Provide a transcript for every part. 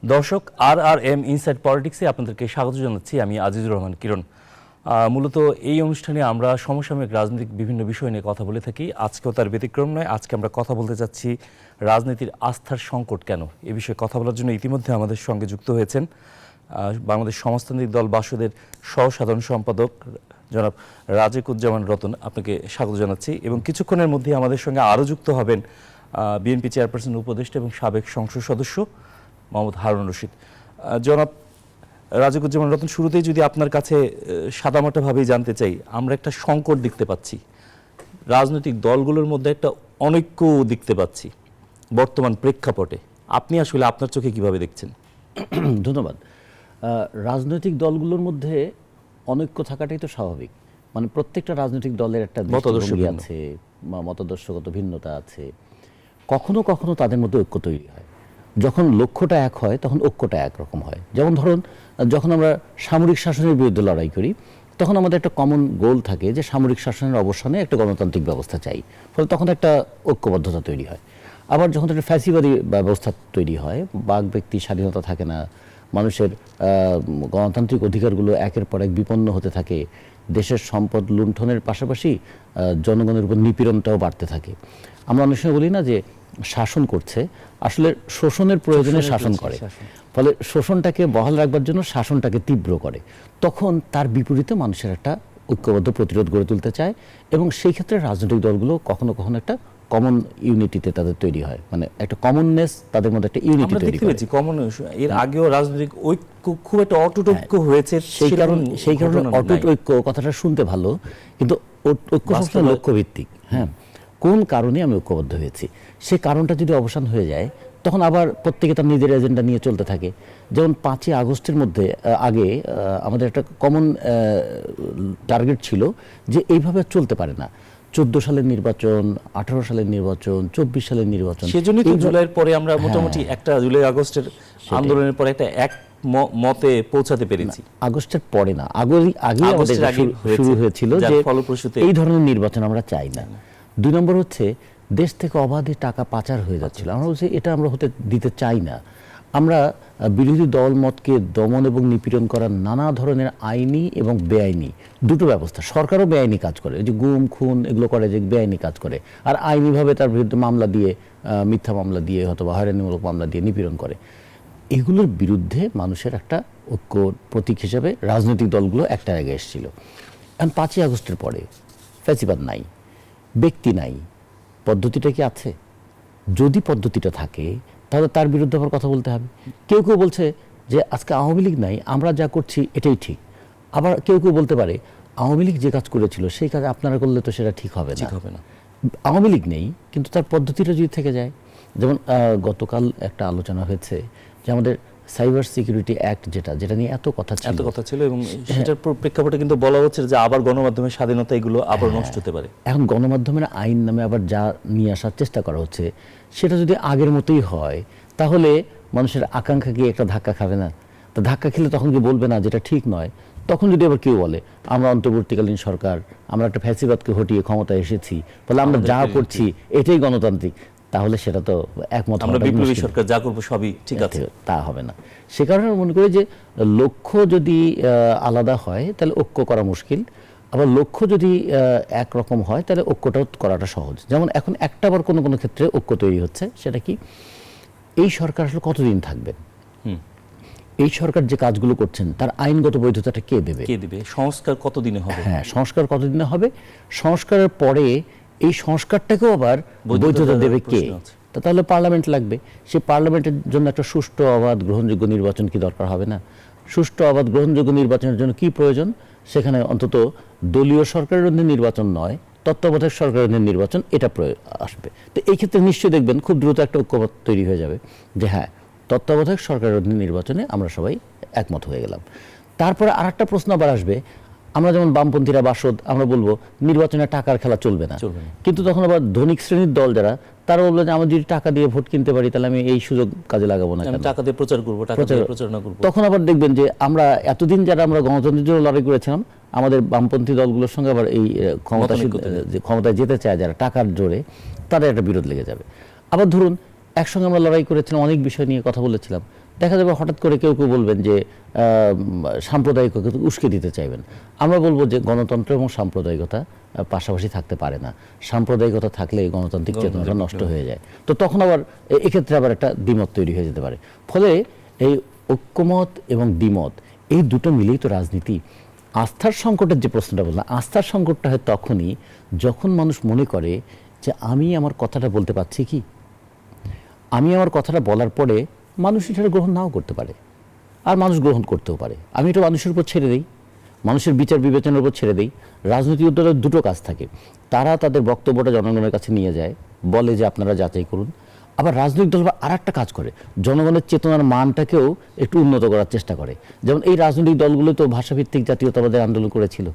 দর্শক, RRM inside পলিটিক্সে আপনাদেরকে স্বাগত জানাচ্ছি। আমি আজিজুর রহমান কিরণ। মূলত এই অনুষ্ঠানে আমরা সমসাময়িক রাজনৈতিক বিভিন্ন বিষয় নিয়ে কথা বলে থাকি। আজকেও তার ব্যতিক্রম নয়। আজকে আমরা কথা বলতে যাচ্ছি রাজনীতির আস্থার সংকট কেন। এ বিষয়ে কথা বলার জন্য ইতিমধ্যে আমাদের সঙ্গে যুক্ত হয়েছেন বাংলাদেশ সমাজতান্ত্রিক দল বাসদের সহ-সাধারণ সম্পাদক জনাব রাজেকুজ্জামান রতন। আপনাকে স্বাগত জানাচ্ছি এবং কিছুক্ষণের মধ্যে আমাদের সঙ্গে আরও যুক্ত হবেন বিএনপি চেয়ারপারসন উপদেষ্টা এবং সাবেক সংসদ সদস্য মোহাম্মদ হারুন রশিদ। জনাব রাজেকুজ্জামান রতন, শুরুতেই যদি আপনার কাছে সাদামাটাভাবেই জানতে চাই, আমরা একটা সংকট দেখতে পাচ্ছি, রাজনৈতিক দলগুলোর মধ্যে একটা অনৈক্য দেখতে পাচ্ছি বর্তমান প্রেক্ষাপটে। আপনি আসলে আপনার চোখে কিভাবে দেখছেন? ধন্যবাদ। রাজনৈতিক দলগুলোর মধ্যে অনৈক্য থাকাটাই তো স্বাভাবিক। মানে প্রত্যেকটা রাজনৈতিক দলের একটা দৃষ্টিভঙ্গি আছে, মতাদর্শগত ভিন্নতা আছে। কখনো কখনো তাদের মধ্যে ঐক্য তৈরি হয়। যখন লক্ষ্যটা এক হয় তখন ঐক্যটা একরকম হয়। যেমন ধরুন, যখন আমরা সামরিক শাসনের বিরুদ্ধে লড়াই করি তখন আমাদের একটা কমন গোল থাকে যে সামরিক শাসনের অবসানে একটা গণতান্ত্রিক ব্যবস্থা চাই, ফলে তখন একটা ঐক্যবদ্ধতা তৈরি হয়। আবার যখন একটা ফ্যাসিবাদী ব্যবস্থা তৈরি হয়, বাক ব্যক্তি স্বাধীনতা থাকে না, মানুষের গণতান্ত্রিক অধিকারগুলো একের পর এক বিপন্ন হতে থাকে, দেশের সম্পদ লুণ্ঠনের পাশাপাশি জনগণের উপর নিপীড়নটাও বাড়তে থাকে। আমরা অনেক সময় বলি না যে শাসন করছে, আসলে শোষণের প্রয়োজনে শাসন করে, ফলে শোষণটাকে বহাল রাখবার জন্য শাসনটাকে তীব্র করে। তখন তার বিপরীতে মানুষের একটা ঐক্যবদ্ধ প্রতিরোধ গড়ে তুলতে চায় এবং সেই ক্ষেত্রে রাজনৈতিক দলগুলো কখনো কখনো একটা কমন ইউনিটিতে তাদের তৈরি হয়, মানে একটা কমননেস তাদের মধ্যে একটা ইউনিটি তৈরি করে। কমন এর আগেও রাজনৈতিক ঐক্য খুব একটা অটুট ঐক্য হয়েছে, সেই কারণে অটুট ঐক্য কথাটা শুনতে ভালো, কিন্তু ঐক্য সবসময় লক্ষ্য ভিত্তিক। হ্যাঁ, কোন কারণে আমি ঐক্যবদ্ধ হয়েছি, সে কারণটা যদি অবসান হয়ে যায় তখন আবার প্রত্যেকে তার নিজের এজেন্ডা নিয়ে চলতে থাকে। যেমন 5ই আগস্টের মধ্যে আগে আমাদের একটা কমন টার্গেট ছিল যে এইভাবে চলতে পারে না। 14 সালের নির্বাচন, 18 সালের নির্বাচন, 24 সালের নির্বাচন, সেজন্যই তো জুলাইয়ের পরে আমরা মোটামুটি একটা জুলাই আগস্টের আন্দোলনের পরে একটা এক মতে পৌঁছাতে পেরেছি। আগস্টের পরে না, আগে আমাদের শুরু হয়েছিল যে এই ধরনের নির্বাচন আমরা চাই না। 2 নম্বর হচ্ছে দেশ থেকে অবাধে টাকা পাচার হয়ে যাচ্ছিল, আমরা বলছি এটা আমরা হতে দিতে চাই না। আমরা বিরোধী দল মতকে দমন এবং নিপীড়ন করার নানা ধরনের আইনি এবং বেআইনি দুটো ব্যবস্থা, সরকারও বেআইনি কাজ করে, যে গুম খুন এগুলো করে, যে বেআইনি কাজ করে, আর আইনিভাবে তার বিরুদ্ধে মামলা দিয়ে, মিথ্যা মামলা দিয়ে অথবা হয়রানিমূলক মামলা দিয়ে নিপীড়ন করে। এগুলোর বিরুদ্ধে মানুষের একটা ঐক্য প্রতীক হিসেবে রাজনৈতিক দলগুলো একটা জায়গায় এসেছিল। এখন 5ই আগস্টের পরে ফ্যাসিবাদ নাই, ব্যক্তি নাই, পদ্ধতিটা কি আছে? যদি পদ্ধতিটা থাকে তাহলে তার বিরুদ্ধে আবার কথা বলতে হবে। কেউ কেউ বলছে যে আজকে আওয়ামী লীগ নাই, আমরা যা করছি এটাই ঠিক। আবার কেউ কেউ বলতে পারে আওয়ামী লীগ যে কাজ করেছিল সেই কাজ আপনারা করলে তো সেটা ঠিক হবে না। আওয়ামী লীগ নেই, কিন্তু তার পদ্ধতিটা যদি থেকে যায়। যেমন গতকাল একটা আলোচনা হয়েছে যে আমাদের সাইবার সিকিউরিটি অ্যাক্ট যেটা নিয়ে এত কথা ছিল এবং সেটার প্রেক্ষাপটে কিন্তু বলা হচ্ছে যে আবার গণমাধ্যমের স্বাধীনতা এগুলো আবার নষ্ট হতে পারে। এখন গণমাধ্যমের আইন নামে আবার যা নিয়ে আসার চেষ্টা করা হচ্ছে, সেটা যদি আগের মতোই হয় তাহলে মানুষের আকাঙ্ক্ষা কি একটা ধাক্কা খাবে না? তো ধাক্কা খেলে তখন কি বলবে না যেটা ঠিক নয়? তখন যদি আবার কেউ বলে আমরা অন্তর্বর্তীকালীন সরকার, আমরা একটা ফ্যাসিবাদকে হটিয়ে ক্ষমতায় এসেছি, ফলে আমরা যা করছি এটাই গণতান্ত্রিক, তাহলে সেটা তো একমত আমরা বিপ্লবী সরকার যা করবো সবই ঠিক আছে, তা হবে না। সে কারণে মনে করি যে লক্ষ্য যদি আলাদা হয় তাহলে ঐক্য করা মুশকিল, আবার লক্ষ্য যদি একরকম হয় তাহলে ঐক্যটাও করাটা সহজ। যেমন এখন একটা আবার কোনো কোনো ক্ষেত্রে ঐক্য তৈরি হচ্ছে, সেটা কি, এই সরকার আসলে কতদিন থাকবে, এই সরকার যে কাজগুলো করছেন তার আইনগত বৈধতাটা কে দেবে, সংস্কার কতদিনে হবে, হ্যাঁ সংস্কার কতদিনে হবে, সংস্কারের পরে এই সংস্কারটাকেও আবার বৈধতা দেবে কে? তাহলে পার্লামেন্ট লাগবে। সেই পার্লামেন্টের জন্য একটা সুষ্ঠু অবাধ গ্রহণযোগ্য নির্বাচন কি দরকার হবে না? সুষ্ঠু অবাধ গ্রহণযোগ্য নির্বাচনের জন্য কি প্রয়োজন? সেখানে অন্তত দলীয় সরকারের অধীনে নির্বাচন নয়, তত্ত্বাবধায়ক সরকারের অধীনে নির্বাচন, এটা আসবে। তো এই ক্ষেত্রে নিশ্চয়ই দেখবেন খুব দ্রুত একটা ঐক্যমত তৈরি হয়ে যাবে যে হ্যাঁ, তত্ত্বাবধায়ক সরকারের অধীনে নির্বাচনে আমরা সবাই একমত হয়ে গেলাম। তারপরে আর একটা প্রশ্ন আবার আসবে, আমরা যেমন বামপন্থীরা বাসদ আমরা বলবো নির্বাচনে টাকার খেলা চলবে না, কিন্তু তখন আবার ধনিক শ্রেণীর দল যারা, তারা বললো যে আমরা যদি টাকা দিয়ে ভোট কিনতে পারি তাহলে আমি এই সুযোগ কাজে লাগাবো না, টাকা দিয়ে প্রচার করবো, টাকা দিয়ে প্রচারণা করবো। তখন আবার দেখবেন যে আমরা এতদিন যারা আমরা গণতন্ত্রের জন্য লড়াই করেছিলাম, আমাদের বামপন্থী দলগুলোর সঙ্গে আবার এই ক্ষমতায় যেতে চায় যারা টাকার জোরে, তাদের একটা বিরোধ লেগে যাবে। আবার ধরুন একসঙ্গে আমরা লড়াই করেছিলাম, অনেক বিষয় নিয়ে কথা বলেছিলাম, দেখা যাবে হঠাৎ করে কেউ কেউ বলবেন যে সাম্প্রদায়িকতা উস্কে দিতে চাইবেন। আমরা বলবো যে গণতন্ত্র এবং সাম্প্রদায়িকতা পাশাপাশি থাকতে পারে না। সাম্প্রদায়িকতা থাকলে এই গণতান্ত্রিক চেতনাটা নষ্ট হয়ে যায়। তো তখন আবার এক্ষেত্রে আবার একটা দ্বিমত তৈরি হয়ে যেতে পারে। ফলে এই ঐক্যমত এবং দ্বিমত এই দুটো মিলেই তো রাজনীতি। আস্থার সংকটের যে প্রশ্নটা বললাম, আস্থার সংকটটা হয় তখনই যখন মানুষ মনে করে যে আমি আমার কথাটা বলতে পারছি কি, আমি আমার কথাটা বলার পরে মানুষ এটা গ্রহণ নাও করতে পারে, আর মানুষ গ্রহণ করতেও পারে। আমি এটা মানুষের উপর ছেড়ে দিই, মানুষের বিচার বিবেচনার উপর ছেড়ে দিই। রাজনৈতিক দলের দুটো কাজ থাকে, তারা তাদের বক্তব্যটা জনগণের কাছে নিয়ে যায়, বলে যে আপনারা যাচাই করুন। আবার রাজনৈতিক দল আর একটা কাজ করে, জনগণের চেতনার মানটাকেও একটু উন্নত করার চেষ্টা করে। যেমন এই রাজনৈতিক দলগুলো তো ভাষাভিত্তিক জাতীয়তাবাদের আন্দোলন করেছিল,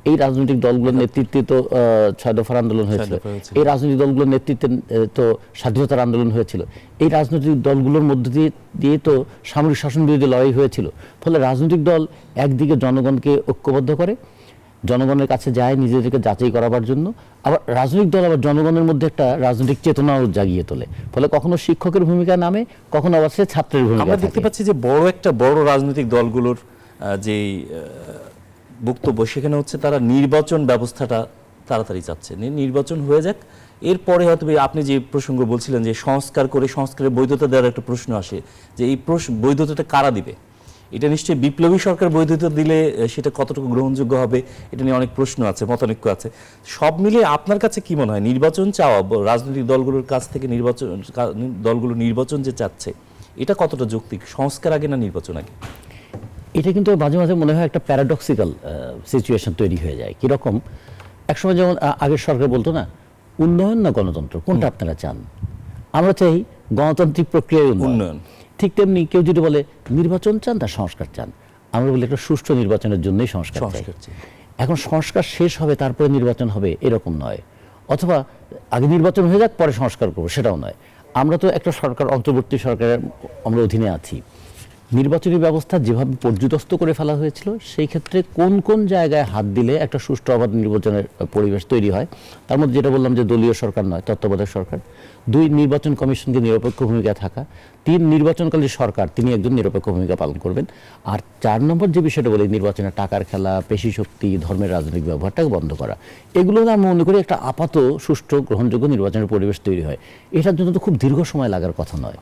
এই রাজনৈতিক দলগুলোর নেতৃত্বে তো ৬ দফার আন্দোলন হয়েছিল, এই রাজনৈতিক দলগুলোর নেতৃত্বে তো স্বাধীনতার আন্দোলন হয়েছিল, এই রাজনৈতিক দলগুলোর মধ্য দিয়ে তো সামরিক শাসন বিরোধী লড়াই হয়েছিল। ফলে রাজনৈতিক দল একদিকে জনগণকে ঐক্যবদ্ধ করে, জনগণের কাছে যায় নিজেদেরকে যাচাই করাবার জন্য, আবার রাজনৈতিক দল আবার জনগণের মধ্যে একটা রাজনৈতিক চেতনাও জাগিয়ে তোলে। ফলে কখনো শিক্ষকের ভূমিকা নামে, কখনো আবার সে ছাত্রের ভূমিকা। আমরা দেখতে পাচ্ছি যে বড় রাজনৈতিক দলগুলোর যে বক্তব্য, সেখানে হচ্ছে তারা নির্বাচন ব্যবস্থাটা তাড়াতাড়ি চাচ্ছে, নির্বাচন হয়ে যাক, এরপরে হয়তো আপনি যে প্রসঙ্গ বলছিলেন যে সংস্কার করে সংস্কারের বৈধতা দেওয়ার একটা প্রশ্ন আসে, যে এই বৈধতাটা কারা দিবে। এটা নিশ্চয়ই বিপ্লবী সরকার বৈধতা দিলে সেটা কতটুকু গ্রহণযোগ্য হবে, এটা নিয়ে অনেক প্রশ্ন আছে, মতানৈক্য আছে। সব মিলিয়ে আপনার কাছে কি মনে হয়, নির্বাচন চাওয়া রাজনৈতিক দলগুলোর কাছ থেকে দলগুলো নির্বাচন যে চাচ্ছে, এটা কতটা যৌক্তিক? সংস্কার আগে না নির্বাচন আগে? এটা কিন্তু মাঝে মাঝে মনে হয় একটা প্যারাডক্সিক্যাল সিচুয়েশন তৈরি হয়ে যায়। কীরকম, একসময় যেমন আগের সরকার বলতো না, উন্নয়ন না গণতন্ত্র, কোনটা আপনারা চান? আমরা চাই গণতান্ত্রিক প্রক্রিয়ায় উন্নয়ন। ঠিক তেমনি কেউ যদি বলে নির্বাচন চান, তার সংস্কার চান, আমরা বলি একটা সুষ্ঠু নির্বাচনের জন্যই সংস্কার চাই। এখন সংস্কার শেষ হবে তারপরে নির্বাচন হবে, এরকম নয়। অথবা আগে নির্বাচন হয়ে যাক পরে সংস্কার করবো, সেটাও নয়। আমরা তো একটা সরকার, অন্তর্বর্তী সরকারের আমরা অধীনে আছি। নির্বাচনী ব্যবস্থা যেভাবে পর্যুদস্ত করে ফেলা হয়েছিল, সেই ক্ষেত্রে কোন কোন জায়গায় হাত দিলে একটা সুষ্ঠু অবাধ নির্বাচনের পরিবেশ তৈরি হয়, তার মধ্যে যেটা বললাম যে দলীয় সরকার নয়, তত্ত্বাবধায়ক সরকার। ২, নির্বাচন কমিশনকে নিরপেক্ষ ভূমিকা থাকা। ৩, নির্বাচনকালীন সরকার, তিনি একজন নিরপেক্ষ ভূমিকা পালন করবেন। আর ৪ নম্বর যে বিষয়টা বলি, নির্বাচনে টাকার খেলা, পেশি শক্তি, ধর্মের রাজনৈতিক ব্যবহারটাকে বন্ধ করা। এগুলো আমি মনে করি একটা আপাত সুষ্ঠু গ্রহণযোগ্য নির্বাচনের পরিবেশ তৈরি হয়। এটার জন্য তো খুব দীর্ঘ সময় লাগার কথা নয়।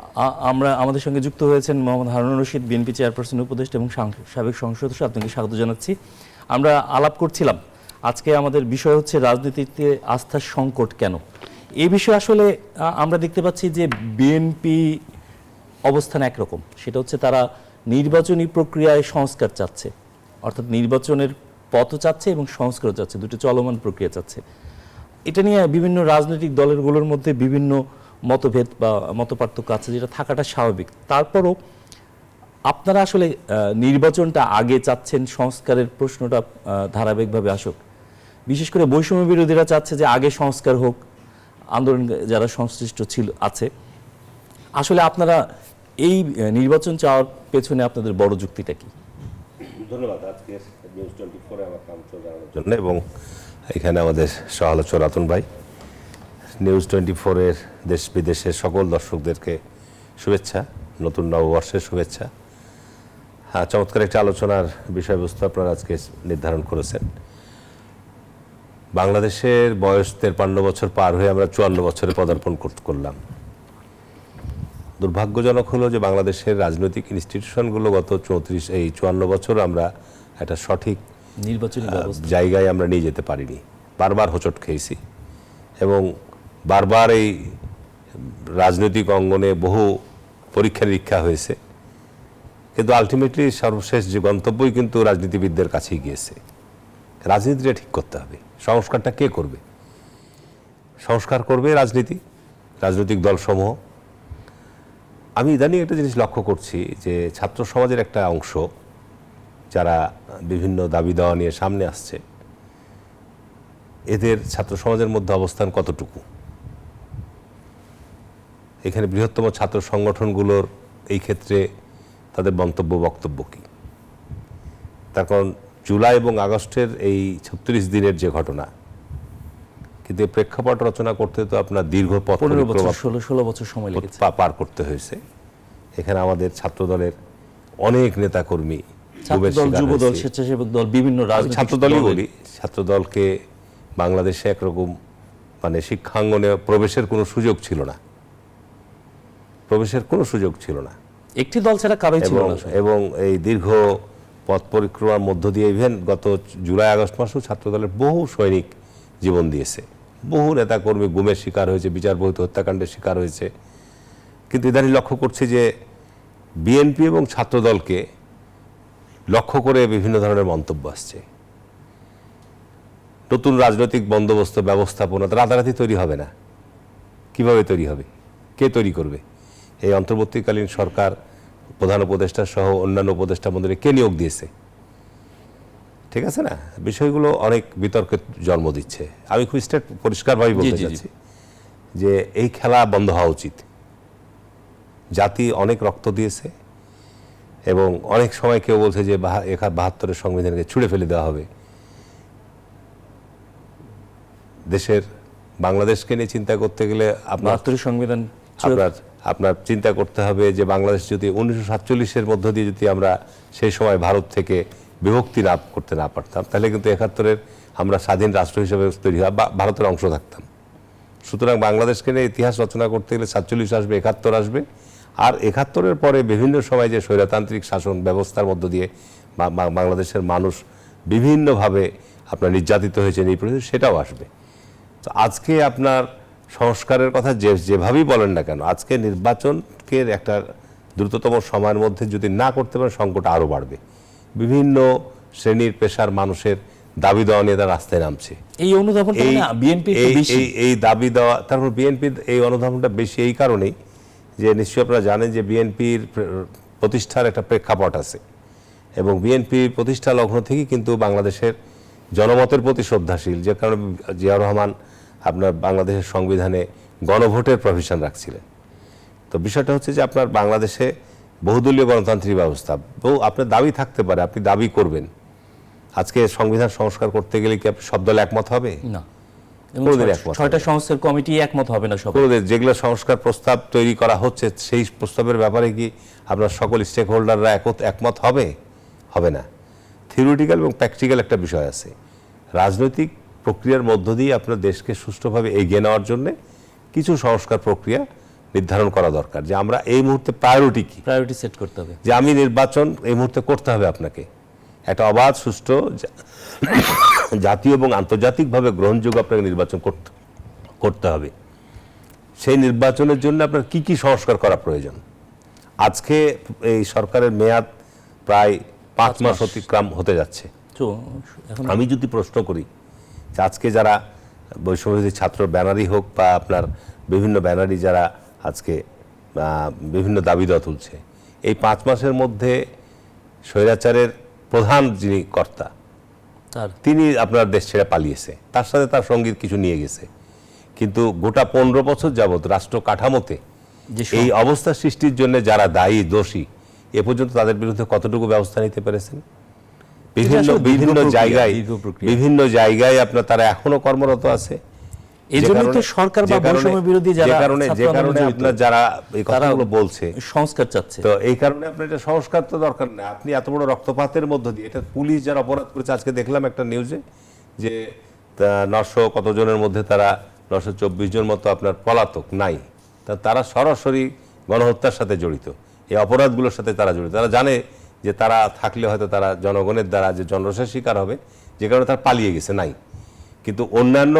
আমাদের সঙ্গে যুক্ত হয়েছেন মোহাম্মদ হারুনুর রশিদ, বিএনপি চেয়ারপারসন উপদেষ্টা এবং সাবেক সংসদ সদস্য। আপনাকে স্বাগত জানাচ্ছি। আমরা আলাপ করছিলাম, আজকে আমাদের বিষয় হচ্ছে রাজনীতিতে আস্থার সংকট কেন। এই বিষয়ে আসলে আমরা দেখতে পাচ্ছি যে বিএনপি অবস্থান একরকম, সেটা হচ্ছে তারা নির্বাচনী প্রক্রিয়ায় সংস্কার চাচ্ছে, অর্থাৎ নির্বাচনের পথও চাচ্ছে এবং সংস্কারও চাচ্ছে, দুটো চলমান প্রক্রিয়া চাচ্ছে। এটা নিয়ে বিভিন্ন রাজনৈতিক দলেরগুলোর মধ্যে বিভিন্ন মতভেদ বা মতপার্থক্য আছে, যেটা থাকাটা স্বাভাবিক। তারপরও আপনারা আসলে নির্বাচনটা আগে চাচ্ছেন, সংস্কারের প্রশ্নটা ধারাবাহিকভাবে আসুক। বিশেষ করে বৈষম্য বিরোধীরা চাচ্ছে যে আগে সংস্কার হোক, আন্দোলন যারা সংশ্লিষ্ট আছে। আসলে আপনারা এই নির্বাচন চাওয়ার পেছনে আপনাদের বড় যুক্তিটা কি? ধন্যবাদ আজকে নিউজ 24 আমাকে আমন্ত্রণ জানানোর জন্য, এবং এখানে আমাদের সহ-আলোচক রাতুন ভাই। নিউজ 24-এর দেশ বিদেশের সকল দর্শকদেরকে শুভেচ্ছা, নতুন নববর্ষের শুভেচ্ছা। হ্যাঁ, চমৎকার একটা আলোচনার বিষয়বস্তু আপনারা আজকে নির্ধারণ করেছেন। বাংলাদেশের বয়স 53 বছর পার হয়ে আমরা 54 বছরে পদার্পণ করলাম। দুর্ভাগ্যজনক হলো যে বাংলাদেশের রাজনৈতিক ইনস্টিটিউশনগুলো গত 54 বছর আমরা একটা সঠিক নির্বাচনী জায়গায় আমরা নিয়ে যেতে পারিনি। বারবার হোঁচট খেয়েছি এবং বারবার এই রাজনৈতিক অঙ্গনে বহু পরীক্ষা নিরীক্ষা হয়েছে, কিন্তু আলটিমেটলি সর্বশেষ যে গন্তব্যই কিন্তু রাজনীতিবিদদের কাছেই গিয়েছে। রাজনীতিটা ঠিক করতে হবে। সংস্কারটা কে করবে? সংস্কার করবে রাজনৈতিক দলসমূহ। আমি ইদানিং একটা জিনিস লক্ষ্য করছি যে ছাত্র সমাজের একটা অংশ যারা বিভিন্ন দাবি দেওয়া নিয়ে সামনে আসছে, এদের ছাত্র সমাজের মধ্যে অবস্থান কতটুকু? এখানে বৃহত্তম ছাত্র সংগঠনগুলোর এই ক্ষেত্রে তাদের বক্তব্য কি? তার কারণ জুলাই এবং আগস্টের এই 36 দিনের যে ঘটনা, কিন্তু এই প্রেক্ষাপট রচনা করতে তো আপনার দীর্ঘ পথ 16 বছর সময় লেগেছে, পার করতে হয়েছে। এখানে আমাদের ছাত্রদলের অনেক নেতাকর্মী ছাত্রদল, যুবদল, স্বেচ্ছাসেবক দল, বিভিন্ন রাজনৈতিক ছাত্রদলই বলি, ছাত্রদলকে বাংলাদেশে একরকম মানে শিক্ষাঙ্গনে প্রবেশের কোনো সুযোগ ছিল না, প্রবেশের কোনো সুযোগ ছিল না। একটি দল ছাড়া কারোই ছিল না। এবং এই দীর্ঘ পথ পরিক্রমার মধ্য দিয়ে ইভেন গত জুলাই আগস্ট মাসেও ছাত্রদলের বহু সৈনিক জীবন দিয়েছে, বহু নেতাকর্মী গুমের শিকার হয়েছে, বিচার বহির্ভূত হত্যাকাণ্ডের শিকার হয়েছে। কিন্তু ইদানিং লক্ষ্য করছি যে বিএনপি এবং ছাত্রদলকে লক্ষ্য করে বিভিন্ন ধরনের মন্তব্য আসছে। নতুন রাজনৈতিক বন্দোবস্ত ব্যবস্থাপনা রাতারাতি তৈরি হবে না। কিভাবে তৈরি হবে? কে তৈরি করবে? এই অন্তর্বর্তীকালীন সরকার প্রধান উপদেষ্টা সহ অন্যান্য উপদেষ্টা মন্ডলী কে নিয়োগ দিয়েছে? ঠিক আছে না, বিষয়গুলো অনেক বিতর্কের জন্ম দিচ্ছে। আমি খুব পরিষ্কারভাবে বলতে চাচ্ছি যে এই খেলা বন্ধ হওয়া উচিত। জাতি অনেক রক্ত দিয়েছে এবং অনেক সময় কেউ বলছে যে ৭২-এর সংবিধানকে ছুঁড়ে ফেলে দেওয়া হবে। দেশের বাংলাদেশকে নিয়ে চিন্তা করতে গেলে আপনার চিন্তা করতে হবে যে বাংলাদেশ যদি 1947-এর মধ্য দিয়ে যদি আমরা সেই সময় ভারত থেকে বিভক্তি করতে না পারতাম, তাহলে কিন্তু ৭১-এর আমরা স্বাধীন রাষ্ট্র হিসেবে তৈরি হয় বা ভারতের অংশ থাকতাম। সুতরাং বাংলাদেশকে নিয়ে ইতিহাস রচনা করতে গেলে 47 আসবে, ৭১ আসবে। আর ৭১-এর পরে বিভিন্ন সময় যে স্বৈরতান্ত্রিক শাসন ব্যবস্থার মধ্য দিয়ে বাংলাদেশের মানুষ বিভিন্নভাবে আপনার নির্যাতিত হয়েছে, নিপীড়িত, সেটাও আসবে। তো আজকে আপনার সংস্কারের কথা যেভাবেই বলেন না কেন, আজকে নির্বাচনকে একটা দ্রুততম সময়ের মধ্যে যদি না করতে পারেন, সংকট আরও বাড়বে। বিভিন্ন শ্রেণীর পেশার মানুষের দাবি দেওয়া নিয়ে তারা রাস্তায় নামছে। এই অনুধাবনটা এই দাবি দেওয়া, তারপর বিএনপির এই অনুধাবনটা বেশি এই কারণেই যে নিশ্চয়ই আপনারা জানেন যে বিএনপির প্রতিষ্ঠার একটা প্রেক্ষাপট আছে এবং বিএনপি প্রতিষ্ঠা লগ্ন থেকেই কিন্তু বাংলাদেশের জনমতের প্রতি শ্রদ্ধাশীল, যে কারণে জিয়াউর রহমান আপনার বাংলাদেশের সংবিধানে গণভোটের প্রভিশন রাখছিলেন। তো বিষয়টা হচ্ছে যে আপনার বাংলাদেশে বহুদলীয় গণতান্ত্রিক ব্যবস্থা, আপনার দাবি থাকতে পারে, আপনি দাবি করবেন। আজকে সংবিধান সংস্কার করতে গেলে কি আপনি সব দল একমত হবে? না, ৬টা সংস্কার কমিটি একমত হবে না। যেগুলো সংস্কার প্রস্তাব তৈরি করা হচ্ছে সেই প্রস্তাবের ব্যাপারে কি আপনার সকল স্টেক হোল্ডাররা একমত হবে? হবে না। থিওরিটিক্যাল এবং প্র্যাকটিক্যাল একটা বিষয় আছে। রাজনৈতিক প্রক্রিয়ার মধ্য দিয়ে আপনার দেশকে সুষ্ঠুভাবে এগিয়ে নেওয়ার জন্য কিছু সংস্কার প্রক্রিয়া নির্ধারণ করা দরকার, যে আমরা এই মুহূর্তে প্রায়োরিটি কি, প্রায়োরিটি সেট করতে হবে। যে আমি নির্বাচন এই মুহূর্তে করতে হবে, আপনাকে একটা অবাধ, সুষ্ঠু, জাতীয় এবং আন্তর্জাতিকভাবে গ্রহণযোগ্য আপনাকে নির্বাচন করতে হবে। সেই নির্বাচনের জন্য আপনার কি কি সংস্কার করা প্রয়োজন। আজকে এই সরকারের মেয়াদ প্রায় 5 মাস অতিক্রম হতে যাচ্ছে। আমি যদি প্রশ্ন করি যে আজকে যারা বৈষম্যবিরোধী ছাত্র ব্যানারই হোক বা আপনার বিভিন্ন ব্যানারই যারা আজকে বিভিন্ন দাবি দেওয়া তুলছে, এই 5 মাসের মধ্যে স্বৈরাচারের প্রধান যিনি কর্তা তিনি আপনার দেশ ছেড়ে পালিয়েছে, তার সাথে তার সঙ্গী কিছু নিয়ে গেছে। কিন্তু গোটা 15 বছর যাবৎ রাষ্ট্র কাঠামোতে এই অবস্থা সৃষ্টির জন্য যারা দায়ী, দোষী, এ পর্যন্ত তাদের বিরুদ্ধে কতটুকু ব্যবস্থা নিতে পেরেছেন? বিভিন্ন জায়গায় আপনার তারা এখনো কর্মরত আছে। এই জন্য তো সরকার বা বৈষম্য বিরোধী যে কারণে আপনার যারা এই কথাগুলো বলছে সংস্কার চাচ্ছে, তো এই কারণে আপনার এটা সংস্কার তো দরকার না। আপনি এত বড় রক্তপাতের মধ্য দিয়ে, এটা পুলিশ যারা অপরাধ করেছে, আজকে দেখলাম একটা নিউজে যে 900 কতজনের মধ্যে তারা 924 জন মতো আপনার পলাতক নাই, তারা সরাসরি গণহত্যার সাথে জড়িত, এই অপরাধগুলোর সাথে তারা জড়িত। তারা জানে যে তারা থাকলে হয়তো তারা জনগণের দ্বারা যে জনরোষের শিকার হবে, যে কারণে তারা পালিয়ে গেছে, নাই। কিন্তু অন্যান্য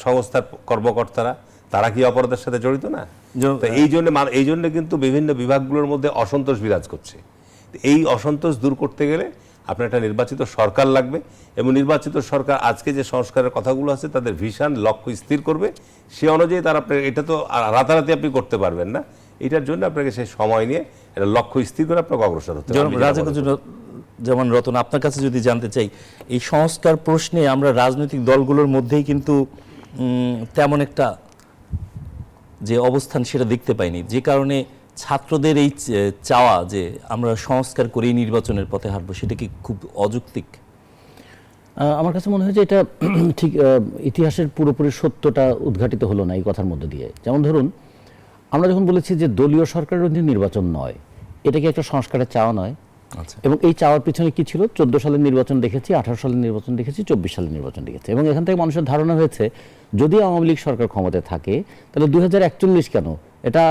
সংস্থার কর্মকর্তারা তারা কি অপরাধের সাথে জড়িত না? এই জন্য কিন্তু বিভিন্ন বিভাগগুলোর মধ্যে অসন্তোষ বিরাজ করছে। এই অসন্তোষ দূর করতে গেলে আপনার একটা নির্বাচিত সরকার লাগবে এবং নির্বাচিত সরকার আজকে যে সংস্কারের কথাগুলো আছে তাদের ভিশন, লক্ষ্য স্থির করবে। সে অনুযায়ী তারা আপনার, এটা তো রাতারাতি আপনি করতে পারবেন না, এটার জন্য আপনাকে সেই সময় নিয়ে এটা লক্ষ্য স্থির করে আপনাকে অগ্রসর হতে হবে। যেমন রতন, আপনার কাছে যদি জানতে চাই, এই সংস্কার প্রশ্নে আমরা রাজনৈতিক দলগুলোর মধ্যেই কিন্তু তেমন একটা যে অবস্থান সেটা দেখতে পাইনি, যে কারণে ছাত্রদের এই চাওয়া যে আমরা সংস্কার করে নির্বাচনের পথে হাঁটবো, সেটা কি খুব অযৌক্তিক? আমার কাছে মনে হয় যে এটা ঠিক ইতিহাসের পুরোপুরি সত্যটা উদ্ঘাটিত হলো না এই কথার মধ্যে দিয়ে। যেমন ধরুন, আমরা যখন বলেছি যে দলীয় সরকারের অধীনে নির্বাচন নয়, এটা কি একটা সংস্কারের চাওয়া নয়? আচ্ছা, এবং এই চাওয়ার পিছনে কি ছিল? 14 সালের নির্বাচন দেখেছি, 18 সালের নির্বাচন দেখেছি, 24 সালের নির্বাচন দেখেছি, এবং এখান থেকে মানুষের ধারণা হয়েছে যদি আওয়ামী লীগ সরকার ক্ষমতায় থাকে তাহলে 2041 কেন, এটা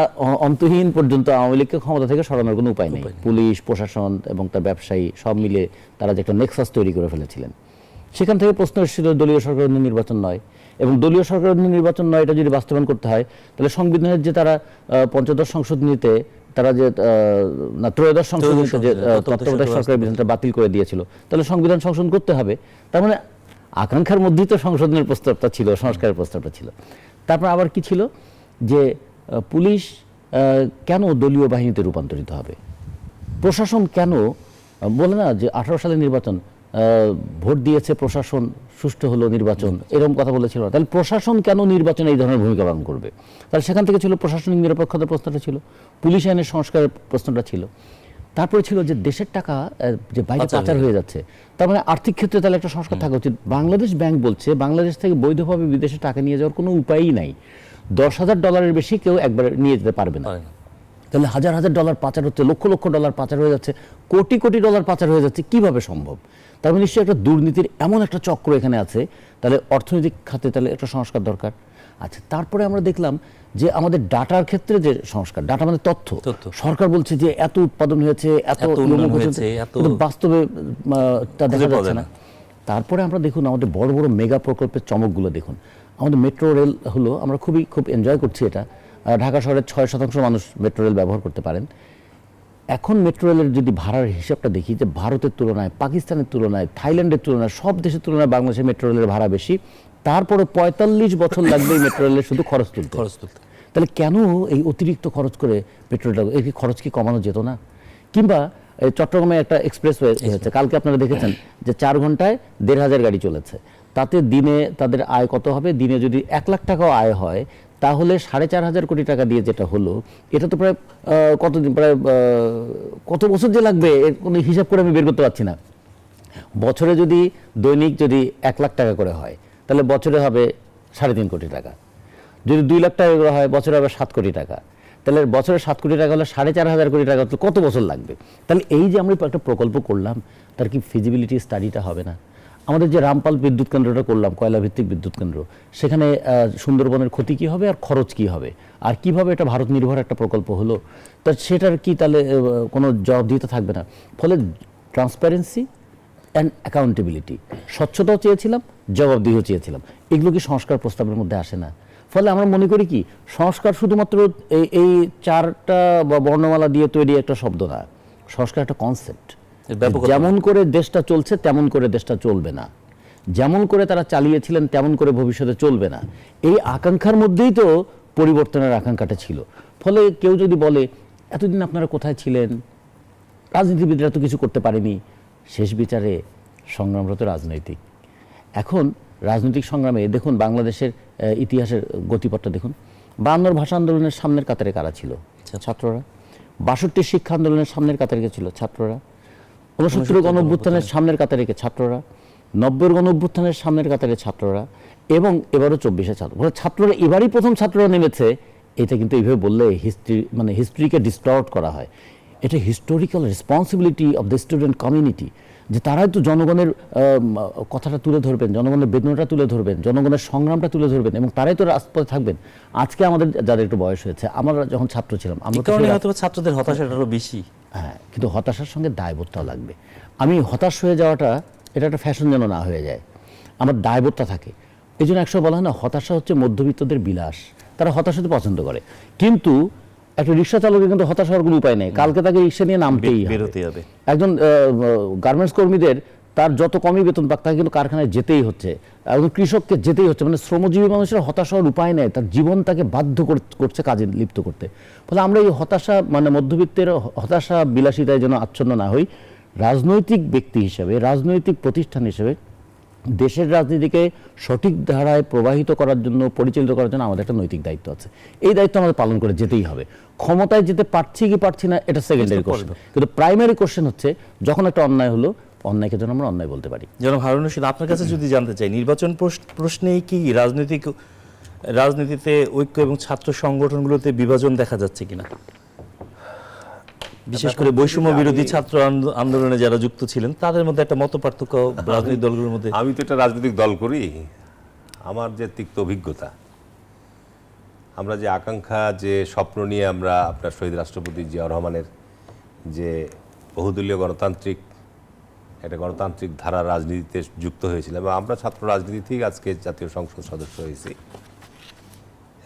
অন্তহীন পর্যন্ত আওয়ামী লীগকে ক্ষমতা থেকে সরানোর কোনো উপায় নেই। পুলিশ, প্রশাসন এবং তার ব্যবসায়ী সব মিলে তারা যে একটা নেক্সাস তৈরি করে ফেলেছিলেন, সেখান থেকে প্রশ্ন এসেছিল দলীয় সরকারের অধীনে নির্বাচন নয়। এবং দলীয় সরকারের অধীনে নির্বাচন নয় এটা যদি বাস্তবায়ন করতে হয় তাহলে সংবিধানের যে তারা পঞ্চদশ সংশোধনীতে তারা যে না ত্রয়োদশ সংশোধনীতে যে তত্ত্বাবধায়ক সরকারের বিধানটা বাতিল করে দিয়েছিল, তাহলে সংবিধান সংশোধন করতে হবে। তার মানে আকাঙ্ক্ষার মধ্যেই তো সংশোধনের প্রস্তাবটা ছিল, সংস্কারের প্রস্তাবটা ছিল। তারপর আবার কি ছিল যে পুলিশ কেন দলীয় বাহিনীতে রূপান্তরিত হবে, প্রশাসন কেন বলে না যে 18 সালের নির্বাচন ভোট দিয়েছে প্রশাসন, সুষ্ঠু হলো নির্বাচন, এরকম কথা বলেছিল না। তাহলে প্রশাসন কেন নির্বাচনে এই ধরনের ভূমিকা পালন করবে? তাহলে সেখান থেকে ছিল প্রশাসনিক নিরপেক্ষতার প্রশ্নটা ছিল, পুলিশ আইনের সংস্কারের প্রশ্নটা ছিল, তারপরে ছিল যে দেশের টাকা যে বাইরে পাচার হয়ে যাচ্ছে, তার মানে আর্থিক ক্ষেত্রে তাহলে একটা সংস্কার থাকা উচিত। বাংলাদেশ ব্যাংক বলছে বাংলাদেশ থেকে বৈধভাবে বিদেশে টাকা নিয়ে যাওয়ার কোনো উপায়ই নাই, $10,000 বেশি কেউ একবার নিয়ে যেতে পারবে না। তাহলে হাজার হাজার ডলার পাচার হচ্ছে, লক্ষ লক্ষ ডলার পাচার হয়ে যাচ্ছে, কোটি কোটি ডলার পাচার হয়ে যাচ্ছে, কিভাবে সম্ভব? তার মানে নিশ্চয়ই একটা দুর্নীতির এমন একটা চক্র এখানে আছে, তাহলে অর্থনৈতিক খাতে তাহলে একটা সংস্কার দরকার। আচ্ছা, তারপরে আমরা দেখলাম যে আমাদের ডাটার ক্ষেত্রে যে সংস্কার, ডাটা মানে তথ্য, সরকার বলছে যে এত উৎপাদন হয়েছে, এত কিন্তু বাস্তবে তা দেখা যাচ্ছে না। তারপরে আমরা দেখুন আমাদের বড় বড় মেগা প্রকল্পের চমকগুলো দেখুন। আমাদের মেট্রো রেল হলো, আমরা খুব এনজয় করছি এটা, ঢাকা শহরের 6% মানুষ মেট্রো রেল ব্যবহার করতে পারেন। এখন মেট্রো রেলের যদি ভাড়ার হিসাবটা দেখি যে ভারতের তুলনায়, পাকিস্তানের তুলনায়, থাইল্যান্ডের তুলনায়, সব দেশের তুলনায় বাংলাদেশের মেট্রো রেলের ভাড়া বেশি। তারপরে 45 বছর লাগবে মেট্রো রেলের শুধু খরচ তুলতে। তাহলে কেন এই অতিরিক্ত খরচ করে পেট্রোলটা, এই খরচ কি কমানো যেত না? কিংবা চট্টগ্রামে একটা এক্সপ্রেসওয়ে হয়েছে, কালকে আপনারা দেখেছেন যে 4 ঘন্টায় 1,500 গাড়ি চলেছে। তাতে দিনে তাদের আয় কত হবে? দিনে যদি 1 লাখ টাকাও আয় হয় তাহলে 4,500 কোটি টাকা দিয়ে যেটা হলো, এটা তো প্রায় কতদিন, প্রায় কত বছর যে লাগবে এর কোনো হিসাব করে আমি বের করতে পারছি না। বছরে যদি দৈনিক যদি 1 লাখ টাকা করে হয় তাহলে বছরে হবে 3.5 কোটি টাকা। যদি 2 লাখ টাকা করে হয় বছরে হবে 7 কোটি টাকা। তাহলে বছরে 7 কোটি টাকা হলে 4,500 কোটি টাকা কত বছর লাগবে? তাহলে এই যে আমরা একটা প্রকল্প করলাম, তার কি ফিজিবিলিটি স্টাডিটা হবে না? আমাদের যে রামপাল বিদ্যুৎ কেন্দ্রটা করলাম, কয়লা ভিত্তিক বিদ্যুৎ কেন্দ্র, সেখানে সুন্দরবনের ক্ষতি কি হবে আর খরচ কি হবে, আর কিভাবে এটা ভারত নির্ভর একটা প্রকল্প হলো, তা সেটার কি তাহলে কোনো জবাবদিহিতা থাকবে না? ফলে ট্রান্সপারেন্সি অ্যান্ড অ্যাকাউন্টেবিলিটি, স্বচ্ছতাও চেয়েছিলাম, জবাবদিহিও চেয়েছিলাম, এগুলো কি সংস্কার প্রস্তাবের মধ্যে আসে না? ফলে আমরা মনে করি কি সংস্কার শুধুমাত্র এই 4টা বর্ণমালা দিয়ে তৈরি একটা শব্দ না, সংস্কার একটা কনসেপ্ট। যেমন করে দেশটা চলছে তেমন করে দেশটা চলবে না, যেমন করে তারা চালিয়েছিলেন তেমন করে ভবিষ্যতে চলবে না, এই আকাঙ্ক্ষার মধ্যেই তো পরিবর্তনের আকাঙ্ক্ষাটা ছিল। ফলে কেউ যদি বলে এতদিন আপনারা কোথায় ছিলেন, রাজনীতিবিদরা তো কিছু করতে পারেনি, শেষ বিচারে সংগ্রামরত রাজনৈতিক। এখন রাজনৈতিক সংগ্রামে দেখুন বাংলাদেশের ইতিহাসের গতিপথটা দেখুন। 52 ভাষা আন্দোলনের সামনের কাতারে কারা ছিল? ছাত্ররা। 62 শিক্ষা আন্দোলনের সামনের কাতারে ছিল ছাত্ররা। 69 গণঅভ্যুত্থানের সামনের কাতারে ছাত্ররা। 90 গণঅভ্যুত্থানের সামনের কাতারে ছাত্ররা, এবং এবারও 24-এ ছাত্র। ছাত্ররা এবারই প্রথম ছাত্ররা নেমেছে, এটা কিন্তু এইভাবে বললে হিস্ট্রিকে ডিস্টর্ট করা হয়। এটা historical responsibility of the student community, যে তারাই তো জনগণের কথাটা তুলে ধরবেন, জনগণের বেদনাটা তুলে ধরবেন, জনগণের সংগ্রামটা তুলে ধরবেন, এবং তারাই তো রাজপথে থাকবেন। আজকে আমাদের যাদের একটু বয়স হয়েছে, আমরা যখন ছাত্র ছিলাম, আমরা ছাত্রদের হতাশাটা আরো বেশি। হ্যাঁ, কিন্তু হতাশার সঙ্গে দায়বোধটাও লাগবে। আমি হতাশ হয়ে যাওয়াটা এটা একটা ফ্যাশন যেন না হয়ে যায়, আমার দায়বোধটা থাকে। এই জন্য একসময় বলা হয় না, হতাশা হচ্ছে মধ্যবিত্তদের বিলাস, তারা হতাশ হতে পছন্দ করে। কিন্তু একটা রিক্সা চালকের কিন্তু হতাশ হওয়ার কোনো উপায় নেই, কালকে তাকে রিক্সা নিয়ে নামতেই হবে। একজন গার্মেন্টস কর্মীদের তার যত কমই বেতন পাক তাকে কিন্তু কারখানায় যেতেই হচ্ছে, একজন কৃষককে যেতেই হচ্ছে। মানে শ্রমজীবী মানুষের হতাশ হওয়ার উপায় নেই, তার জীবন তাকে বাধ্য করছে কাজে লিপ্ত করতে। ফলে আমরা এই হতাশা, মানে মধ্যবিত্তের হতাশা বিলাসিতায় যেন আচ্ছন্ন না হই। রাজনৈতিক ব্যক্তি হিসেবে, রাজনৈতিক প্রতিষ্ঠান হিসেবে দেশের রাজনীতিকে সঠিক ধারায় প্রবাহিত করার জন্য, পরিচালিত করার জন্য আমাদের একটা নৈতিক দায়িত্ব আছে। এই দায়িত্ব আমাদের পালন করে যেতেই হবে। ক্ষমতায় যেতে পারছি কি পারছি না এটা সেকেন্ডারি কোশ্চেন, কিন্তু প্রাইমারি কোশ্চেন হচ্ছে যখন একটা অন্যায় হলো, অন্যায়কে যেন আমরা অন্যায় বলতে পারি। যেন হারুন রশিদ, আপনার কাছে যদি জানতে চাই, নির্বাচন প্রশ্নেই কি রাজনৈতিক রাজনীতিতে ঐক্য এবং ছাত্র সংগঠনগুলোতে বিভাজন দেখা যাচ্ছে কিনা, বিশেষ করে বৈষম্য বিরোধী ছাত্র আন্দোলনে যারা যুক্ত ছিলেন তাদের মধ্যে একটা মতপার্থক্য রাজনৈতিক দলগুলোর মধ্যে? আমি তো একটা রাজনৈতিক দল করি, আমার যে তিক্ত অভিজ্ঞতা, আমরা যে আকাঙ্ক্ষা, যে স্বপ্ন নিয়ে আমরা আপনার শহীদ রাষ্ট্রপতি জিয়াউর রহমানের যে বহুদলীয় একটা গণতান্ত্রিক ধারা রাজনীতিতে যুক্ত হয়েছিলাম, এবং আমরা ছাত্র রাজনীতি থেকে আজকে জাতীয় সংসদ সদস্য হয়েছি,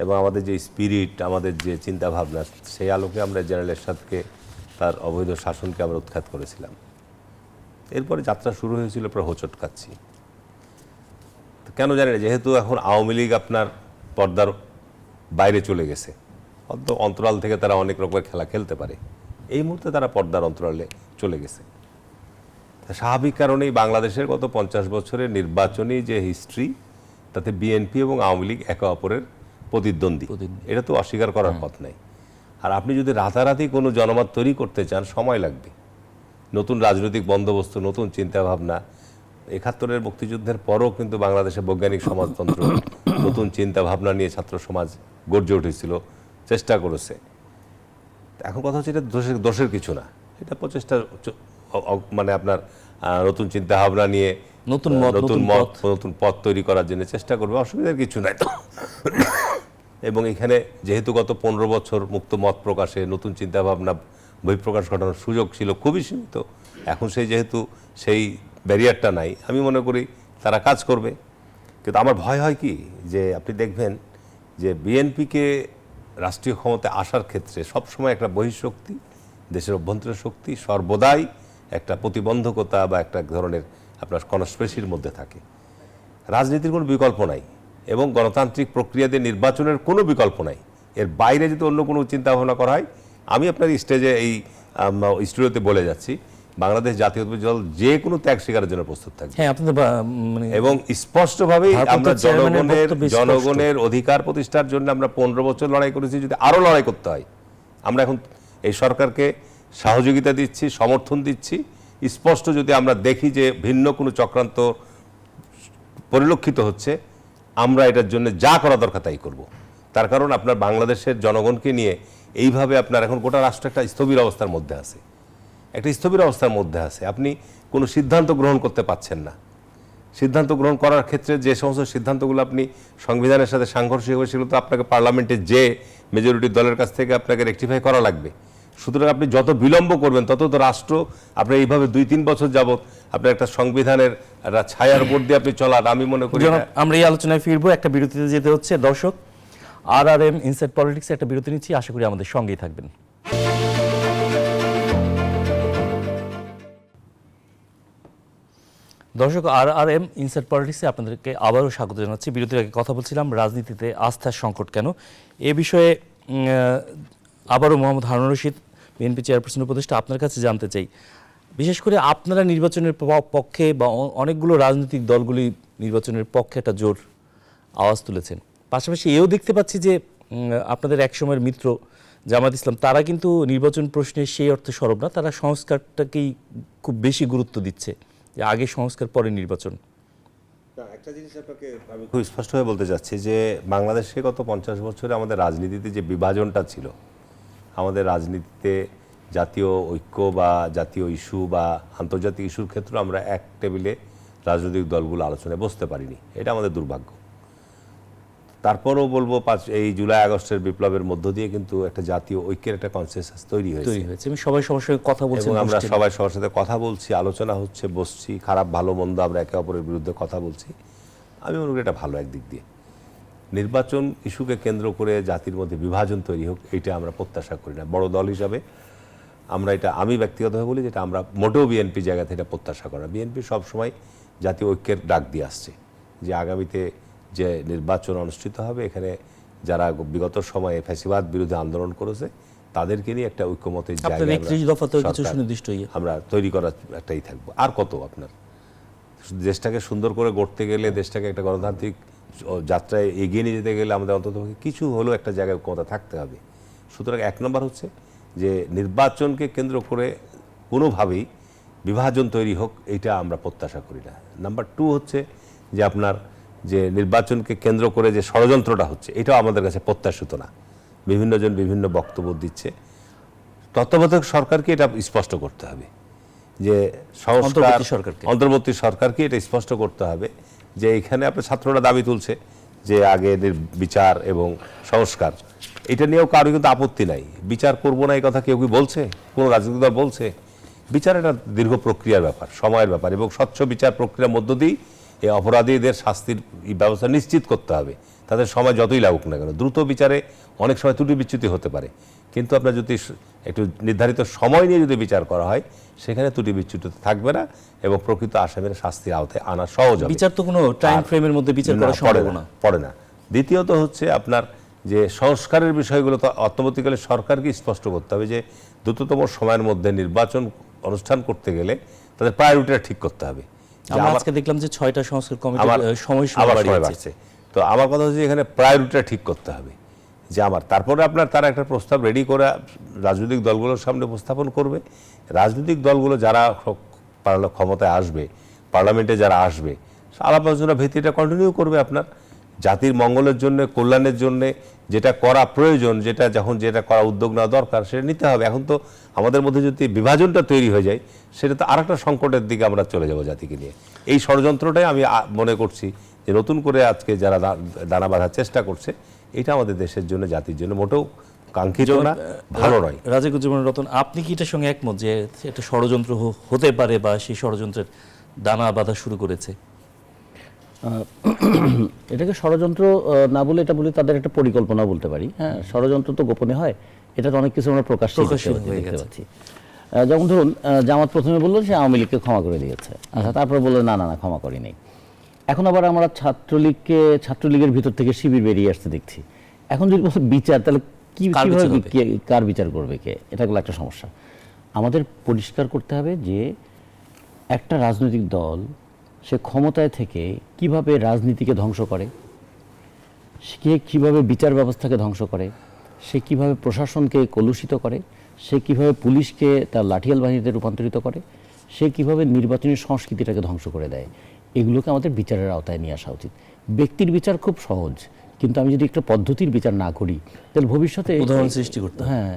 এবং আমাদের যে স্পিরিট, আমাদের যে চিন্তা ভাবনা, সেই আলোকে আমরা জেনারেল এরশাদকে তার অবৈধ শাসনকে আমরা উৎখাত করেছিলাম। এরপরে যাত্রা শুরু হয়েছিল, প্রায় হোঁচট খাচ্ছি। কেন জানি না, যেহেতু এখন আওয়ামী লীগ আপনার পর্দার বাইরে চলে গেছে, অন্তরাল থেকে তারা অনেক রকমের খেলা খেলতে পারে, এই মুহূর্তে তারা পর্দার অন্তরালে চলে গেছে। স্বাভাবিক কারণেই বাংলাদেশের গত 50 বছরের নির্বাচনী যে হিস্ট্রি, তাতে বিএনপি এবং আওয়ামী লীগ একে অপরের প্রতিদ্বন্দ্বী, এটা তো অস্বীকার করার পথ নাই। আর আপনি যদি রাতারাতি কোনো জনমত তৈরি করতে চান, সময় লাগবে। নতুন রাজনৈতিক বন্দোবস্ত, নতুন চিন্তাভাবনা, 71-এর মুক্তিযুদ্ধের পরও কিন্তু বাংলাদেশে বৈজ্ঞানিক সমাজতন্ত্র, নতুন চিন্তাভাবনা নিয়ে ছাত্র সমাজ গর্জে উঠেছিল, চেষ্টা করেছে। এখন কথা হচ্ছে, এটা দোষের কিছু না, এটা প্রচেষ্টা, মানে আপনার নতুন চিন্তাভাবনা নিয়ে নতুন পথ তৈরি করার জন্য চেষ্টা করবে, অসুবিধার কিছু নাই। এবং এখানে যেহেতু গত 15 বছর মুক্ত মত প্রকাশে, নতুন চিন্তাভাবনা বহিঃপ্রকাশ ঘটানোর সুযোগ ছিল খুবই সীমিত, এখন যেহেতু সেই ব্যারিয়ারটা নাই, আমি মনে করি তারা কাজ করবে। কিন্তু আমার ভয় হয় কি, যে আপনি দেখবেন যে বিএনপিকে রাষ্ট্রীয় ক্ষমতায় আসার ক্ষেত্রে সবসময় একটা বহিঃশক্তি, দেশের অভ্যন্তরীণ শক্তি সর্বদাই একটা প্রতিবন্ধকতা বা একটা ধরনের আপনার কনস্পিরেসির মধ্যে থাকে। রাজনীতির কোনো বিকল্প নাই, এবং গণতান্ত্রিক প্রক্রিয়া দিয়ে নির্বাচনের কোনো বিকল্প নাই। এর বাইরে যদি অন্য কোনো চিন্তা ভাবনা করা হয়, আমি আপনার স্টেজে এই স্টুডিওতে বলে যাচ্ছি, বাংলাদেশ জাতীয়তাবাদী দল যে কোনো ত্যাগ স্বীকারের জন্য প্রস্তুত থাকবে। হ্যাঁ, আপনাদের এবং স্পষ্টভাবেই আমরা জনগণের অধিকার প্রতিষ্ঠার জন্য আমরা 15 বছর লড়াই করেছি, যদি আরো লড়াই করতে হয়। আমরা এখন এই সরকারকে সহযোগিতা দিচ্ছি, সমর্থন দিচ্ছি। স্পষ্ট যদি আমরা দেখি যে ভিন্ন কোনো চক্রান্ত পরিলক্ষিত হচ্ছে, আমরা এটার জন্য যা করা দরকার তাই করব। তার কারণ আপনার বাংলাদেশের জনগণকে নিয়ে এইভাবে আপনার এখন গোটা রাষ্ট্র একটা স্থবির অবস্থার মধ্যে আছে, আপনি কোনো সিদ্ধান্ত গ্রহণ করতে পারছেন না। সিদ্ধান্ত গ্রহণ করার ক্ষেত্রে যে সমস্ত সিদ্ধান্তগুলো আপনি সংবিধানের সাথে সাংঘর্ষিক হবে, সেগুলো তো আপনাকে পার্লামেন্টে যে মেজরিটি দলের কাছ থেকে আপনাকে রেকটিফাই করা লাগবে। সুতরাং আপনি যত বিলম্ব করবেন, তত তো রাষ্ট্র আপনার এইভাবে 2-3 বছর যাবত আপনার একটা সংবিধানের একটা ছায়ার উপর দিয়ে আপনি চলার, আমি মনে করি। আমরা এই আলোচনায় ফিরবো, একটা বিরতিতে যেতে হচ্ছে। দর্শক, RRM ইনসাইড পলিটিক্সে একটা বিরতি নিচ্ছি, আশা করি আমাদের সঙ্গেই থাকবেন। দর্শক, RRM ইনসাইড পলিটিক্সে আপনাদেরকে আবারও স্বাগত জানাচ্ছি। বিরতির আগে কথা বলছিলাম রাজনীতিতে আস্থার সংকট কেন, এ বিষয়ে আবারও মোহাম্মদ হারুন রশিদ, বিএনপি চেয়ারপারসন উপদেষ্টা, আপনার কাছে জানতে চাই, বিশেষ করে আপনারা নির্বাচনের পক্ষে বা অনেকগুলো রাজনৈতিক দলগুলি নির্বাচনের পক্ষে একটা জোর আওয়াজ তুলেছেন, পাশাপাশি এও দেখতে পাচ্ছি যে আপনাদের একসময়ের মিত্র জামায়াত ইসলাম, তারা কিন্তু নির্বাচন প্রশ্নে সেই অর্থে সরব না, তারা সংস্কারটাকেই খুব বেশি গুরুত্ব দিচ্ছে, যে আগে সংস্কার পরে নির্বাচন। একটা জিনিস আপনাকে আমি খুব স্পষ্টভাবে বলতে চাচ্ছি যে বাংলাদেশে গত 50 বছরে আমাদের রাজনীতিতে যে বিভাজনটা ছিল, আমাদের রাজনীতিতে জাতীয় ঐক্য বা জাতীয় ইস্যু বা আন্তর্জাতিক ইস্যুর ক্ষেত্রে আমরা এক টেবিলে রাজনৈতিক দলগুলো আলোচনায় বসতে পারিনি, এটা আমাদের দুর্ভাগ্য। তারপরও বলবো, এই জুলাই আগস্টের বিপ্লবের মধ্য দিয়ে কিন্তু একটা জাতীয় ঐক্যের একটা কনসেনসাস তৈরি হয়েছে। সবাই সবার সাথে কথা বলছি, আমরা সবাই সবার সাথে কথা বলছি, আলোচনা হচ্ছে, বসছি, খারাপ ভালো মন্দ আমরা একে অপরের বিরুদ্ধে কথা বলছি। আমি মনে করি এটা ভালো একদিক দিয়ে। নির্বাচন ইস্যুকে কেন্দ্র করে জাতির মধ্যে বিভাজন তৈরি হোক, এটা আমরা প্রত্যাশা করি না। বড় দল হিসাবে আমরা এটা, আমি ব্যক্তিগতভাবে বলি, যেটা আমরা মোটেও বিএনপি জায়গা থেকে এটা প্রত্যাশা করি না। বিএনপি সবসময় জাতীয় ঐক্যের ডাক দিয়ে আসছে, যে আগামীতে যে নির্বাচন অনুষ্ঠিত হবে, এখানে যারা বিগত সময়ে ফ্যাসিবাদ বিরুদ্ধে আন্দোলন করেছে তাদেরকে নিয়ে একটা ঐক্যমতের জায়গা আমরা তৈরি করার একটাই থাকবো। আর কত, আপনার দেশটাকে সুন্দর করে গড়তে গেলে, দেশটাকে একটা গণতান্ত্রিক যাত্রায় এগিয়ে নিয়ে যেতে গেলে আমাদের অন্তত কিছু হলেও একটা জায়গায় ক্ষমতা থাকতে হবে। সুতরাং 1 নম্বর হচ্ছে যে নির্বাচনকে কেন্দ্র করে কোনোভাবেই বিভাজন তৈরি হোক, এইটা আমরা প্রত্যাশা করি না। নাম্বার 2 হচ্ছে যে আপনার যে নির্বাচনকে কেন্দ্র করে যে ষড়যন্ত্রটা হচ্ছে, এটাও আমাদের কাছে প্রত্যাশিত না। বিভিন্ন জন বিভিন্ন বক্তব্য দিচ্ছে। তত্ত্বাবধায়ক সরকারকে এটা স্পষ্ট করতে হবে যে অন্তর্বর্তী সরকারকে এটা স্পষ্ট করতে হবে যে এখানে আপনার ছাত্ররা দাবি তুলছে যে আগে বিচার এবং সংস্কার, এটা নিয়েও কারো কিন্তু আপত্তি নাই। বিচার করবো না এই কথা কেউ কি বলছে? কোনো রাজনৈতিক দল বলছে? বিচার একটা দীর্ঘ প্রক্রিয়ার ব্যাপার, সময়ের ব্যাপার, এবং স্বচ্ছ বিচার প্রক্রিয়ার মধ্য দিয়ে এই অপরাধীদের শাস্তির ব্যবস্থা নিশ্চিত করতে হবে। তাদের সময় যতই লাগুক না কেন, দ্রুত বিচারে অনেক সময় ত্রুটি বিচ্যুতি হতে পারে, কিন্তু আপনার যদি একটু নির্ধারিত সময় নিয়ে যদি বিচার করা হয়, সেখানে ত্রুটি বিচ্যুতি থাকবে না এবং প্রকৃত আসামির শাস্তির আওতায় আনা সহজ হবে। বিচার তো কোনো টাইম ফ্রেমের মধ্যে বিচার করা সম্ভব না, পড়ে না। দ্বিতীয়ত হচ্ছে আপনার যে সংস্কারের বিষয়গুলো, তো অন্তর্বর্তীকালে সরকারকে স্পষ্ট করতে হবে যে দ্রুততম সময়ের মধ্যে নির্বাচন অনুষ্ঠান করতে গেলে তাদের প্রায়োরিটিটা ঠিক করতে হবে। আমরা আজকে দেখলাম যে 6টা সংস্কার কমিটির সময়সীমা বাড়িয়েছে। তো আমার কথা হচ্ছে এখানে প্রায়োরিটিটা ঠিক করতে হবে যে তারপরে আপনার তারা একটা প্রস্তাব রেডি করে রাজনৈতিক দলগুলোর সামনে উপস্থাপন করবে। রাজনৈতিক দলগুলো যারা ক্ষমতায় আসবে, পার্লামেন্টে যারা আসবে, আলাপ আলোচনার ভিত্তিটা কন্টিনিউ করবে। আপনার জাতির মঙ্গলের জন্য, কল্যাণের জন্য যেটা করা প্রয়োজন, যেটা করা উদ্যোগ নেওয়া দরকার, সেটা নিতে হবে। এখন তো আমাদের মধ্যে যদি বিভাজনটা তৈরি হয়ে যায়, সেটা তো আরেকটা সংকটের দিকে আমরা চলে যাব জাতিকে নিয়ে। এই ষড়যন্ত্রটাই আমি মনে করছি যে নতুন করে আজকে যারা দানা বাঁধার চেষ্টা করছে, এটা আমাদের দেশের জন্য, জাতির জন্য মোটেও কাঙ্ক্ষিত না, ভালো নয়। রাজিকুজ্জামান রতন, আপনি কি এটার সঙ্গে একমত যে এটা ষড়যন্ত্র হতে পারে বা সেই ষড়যন্ত্রের দানা বাঁধা শুরু করেছে? এটাকে ষড়যন্ত্র না বলে এটা বলি তাদের একটা পরিকল্পনা বলতে পারি। হ্যাঁ, ষড়যন্ত্র তো গোপনে হয়, এটা তো অনেক কিছু আমরা প্রকাশ্যে দেখতে পাচ্ছি। যেমন ধরুন, জামাত প্রথমে বললো সে আওয়ামী লীগকে ক্ষমা করে দিয়েছে, আচ্ছা, তারপরে বললো না ক্ষমা করিনি। এখন আবার আমরা ছাত্রলীগের ভিতর থেকে শিবির বেরিয়ে আসতে দেখছি। এখন যদি বিচার, তাহলে কার বিচার করবে কে? এটা হলো একটা সমস্যা। আমাদের পরিষ্কার করতে হবে যে একটা রাজনৈতিক দল সে ক্ষমতায় থেকে কিভাবে রাজনীতিকে ধ্বংস করে, সে কিভাবে বিচার ব্যবস্থাকে ধ্বংস করে, সে কিভাবে প্রশাসনকে কলুষিত করে, সে কিভাবে পুলিশকে তার লাঠিয়াল বাহিনীতে রূপান্তরিত করে, সে কিভাবে নির্বাচনী সংস্কৃতিটাকে ধ্বংস করে দেয়, এগুলোকে আমাদের বিচারের আওতায় নিয়ে আসা উচিত। ব্যক্তির বিচার খুব সহজ, কিন্তু আমি যদি একটা পদ্ধতির বিচার না করি, তাহলে ভবিষ্যতে উদাহরণ সৃষ্টি করতে, হ্যাঁ,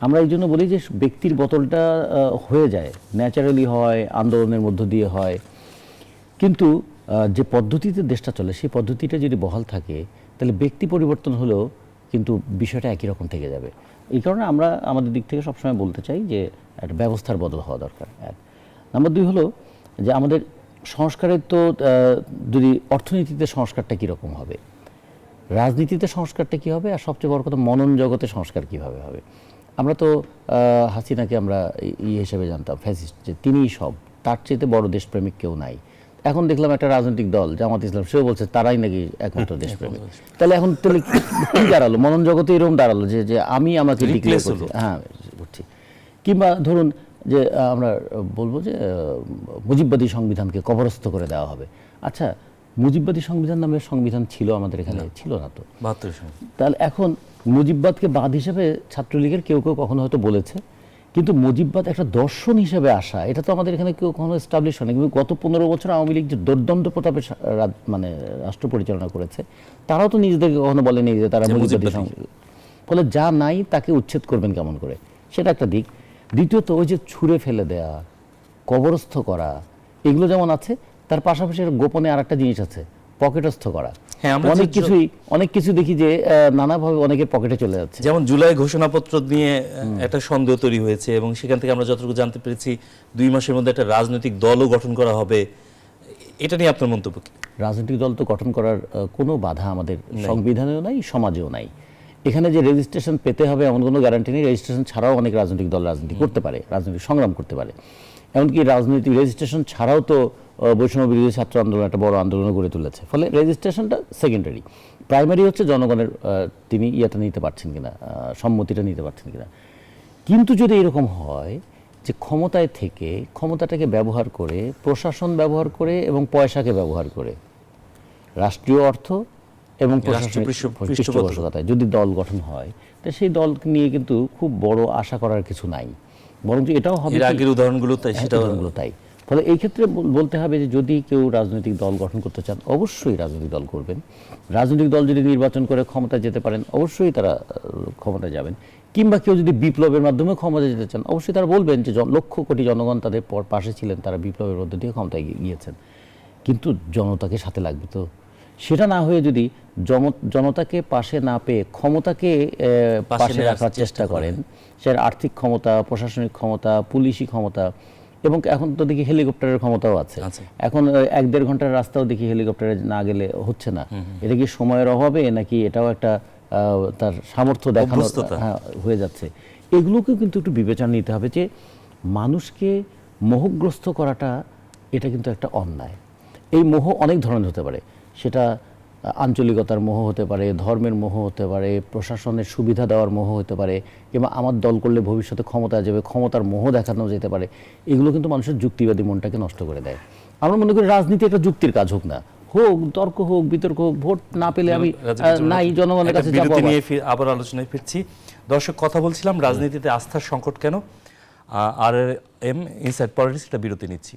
আমরা এই জন্য বলি যে ব্যক্তির বোতলটা হয়ে যায়, ন্যাচারালি হয়, আন্দোলনের মধ্য দিয়ে হয়, কিন্তু যে পদ্ধতিতে দেশটা চলে সেই পদ্ধতিটা যদি বহাল থাকে, তাহলে ব্যক্তি পরিবর্তন হলেও কিন্তু বিষয়টা একই রকম থেকে যাবে। এই কারণে আমরা আমাদের দিক থেকে সবসময় বলতে চাই যে একটা ব্যবস্থার বদল হওয়া দরকার। এক নাম্বার 2 হলো যে আমাদের সংস্কারের তো যদি অর্থনীতিতে সংস্কারটা কীরকম হবে, রাজনীতিতে সংস্কারটা কী হবে, আর সবচেয়ে বড় কথা মনন জগতে সংস্কার কীভাবে হবে। আমরা তো হাসিনাকে আমরা হিসেবে জানতাম ফ্যাসিস্ট, যে তিনিই সব, তার চেয়ে বড় দেশপ্রেমিক কেউ নাই। এখন দেখলাম একটা রাজনৈতিক দল জামাত ইসলাম, সেও বলছে তারাই নাকি একমাত্র দেশপ্রেমিক। তাহলে কি দাঁড়ালো? মনন জগতে এরকম দাঁড়ালো যে আমি আমাকে ডিক্লেয়ার করছি, হ্যাঁ করছি। কিংবা ধরুন যে আমরা বলবো যে মুজিববাদী সংবিধানকে কবরস্থ করে দেওয়া হবে। আচ্ছা, মুজিববাদী সংবিধান নামে সংবিধান ছিল আমাদের এখানে? ছিল না তো। তাহলে এখন মুজিববাদকে বাদ হিসেবে ছাত্রলীগের কেউ কখনো হয়তো বলেছে, কিন্তু মুজিববাদ একটা দর্শন হিসেবে আসা, এটা তো আমাদের এখানে কেউ কখনো এস্টাবলিশ হয়নি। কিন্তু গত 15 বছর আওয়ামী লীগ যে দুর্দণ্ড প্রতাপে মানে রাষ্ট্র পরিচালনা করেছে, তারাও তো নিজেদেরকে কখনো বলেনি যে তারা মুজিববাদী। ফলে যা নাই তাকে উচ্ছেদ করবেন কেমন করে, সেটা একটা দিক। দ্বিতীয়ত ওই যে ছুঁড়ে ফেলে দেয়া, কবরস্থ করা, এগুলো যেমন আছে, তার পাশাপাশি গোপনে আর একটা জিনিস আছে, পকেটস্থ করা। অনেক কিছু দেখি যে নানাভাবে অনেকের পকেটে চলে যাচ্ছে। যেমন জুলাই ঘোষণাপত্র নিয়ে একটা সন্দেহ তৈরি হয়েছে, এবং সেখান থেকে আমরা যতটুকু জানতে পেরেছি 2 মাসের মধ্যে একটা রাজনৈতিক দলও গঠন করা হবে। এটা নিয়ে আপনার মন্তব্য কি? রাজনৈতিক দল তো গঠন করার কোনো বাধা আমাদের সংবিধানেও নাই, সমাজেও নাই। এখানে যে রেজিস্ট্রেশন পেতে হবে এমন কোনো গ্যারান্টি নেই। রেজিস্ট্রেশন ছাড়াও অনেক রাজনৈতিক দল রাজনীতি করতে পারে, রাজনৈতিক সংগ্রাম করতে পারে। এমনকি রাজনৈতিক রেজিস্ট্রেশন ছাড়াও তো বৈষম্য বিরোধী ছাত্র আন্দোলন একটা বড় আন্দোলন গড়ে তুলেছে। ফলে রেজিস্ট্রেশনটা সেকেন্ডারি, প্রাইমারি হচ্ছে জনগণের তিনি নিতে পারছেন কিনা, সম্মতিটা নিতে পারছেন কিনা। কিন্তু যদি এরকম হয় যে ক্ষমতায় থেকে ক্ষমতাটাকে ব্যবহার করে, প্রশাসন ব্যবহার করে এবং পয়সাকে ব্যবহার করে, রাষ্ট্রীয় অর্থ এবং পৃষ্ঠপোষকতায় যদি দল গঠন হয়, তো সেই দল নিয়ে কিন্তু খুব বড় আশা করার কিছু নাই। বরং এটাও হবে, এর আগের উদাহরণগুলো তাই, তাই ফলে এই ক্ষেত্রে বলতে হবে যে যদি কেউ রাজনৈতিক দল গঠন করতে চান অবশ্যই রাজনৈতিক দল করবেন, রাজনৈতিক দল যদি নির্বাচন করে ক্ষমতায় যেতে পারেন অবশ্যই তারা ক্ষমতায় যাবেন, কিংবা কেউ যদি বিপ্লবের মাধ্যমে ক্ষমতায় যেতে চান অবশ্যই তারা বলবেন যে লক্ষ কোটি জনগণ তাদের পাশে ছিলেন, তারা বিপ্লবের মধ্যে দিয়ে ক্ষমতায় গিয়েছেন, কিন্তু জনতাকে সাথে লাগবে তো। সেটা না হয়ে যদি জনতাকে পাশে না পেয়ে ক্ষমতাকে পাশে রাখার চেষ্টা করেন, সে আর্থিক ক্ষমতা, প্রশাসনিক ক্ষমতা, পুলিশি ক্ষমতা, এবং এখন তো দেখি হেলিকপ্টারের ক্ষমতাও আছে। এখন 1-1.5 ঘন্টার রাস্তাও দেখি হেলিকপ্টারে না গেলে হচ্ছে না। এটা কি সময়ের অভাবে নাকি এটাও একটা তার সামর্থ্য দেখানো হয়ে যাচ্ছে? এগুলোকেও কিন্তু একটু বিবেচনা নিতে হবে যে মানুষকে মোহগ্রস্ত করাটা এটা কিন্তু একটা অন্যায়। এই মোহ অনেক ধরনের হতে পারে, সেটা আঞ্চলিকতার মোহ হতে পারে, ধর্মের মোহ হতে পারে, প্রশাসনের সুবিধা দেওয়ার মোহ হতে পারে, কিংবা আমার দল করলে ভবিষ্যতে ক্ষমতায় যাবে ক্ষমতার মোহ দেখানো যেতে পারে। এগুলো কিন্তু মানুষের যুক্তিবাদী মনটাকে নষ্ট করে দেয়। আমরা মনে করি রাজনীতি একটা যুক্তির কাজ, হোক না হোক, তর্ক হোক, বিতর্ক হোক, ভোট না পেলে আমি নাই জনগণের কাছে যাবো। আবার আলোচনায় ফিরছি। দর্শক, কথা বলছিলাম রাজনীতিতে আস্থার সংকট কেন। RRM ইনসাইড পলিটিক্স, একটা বিরতি নিচ্ছি।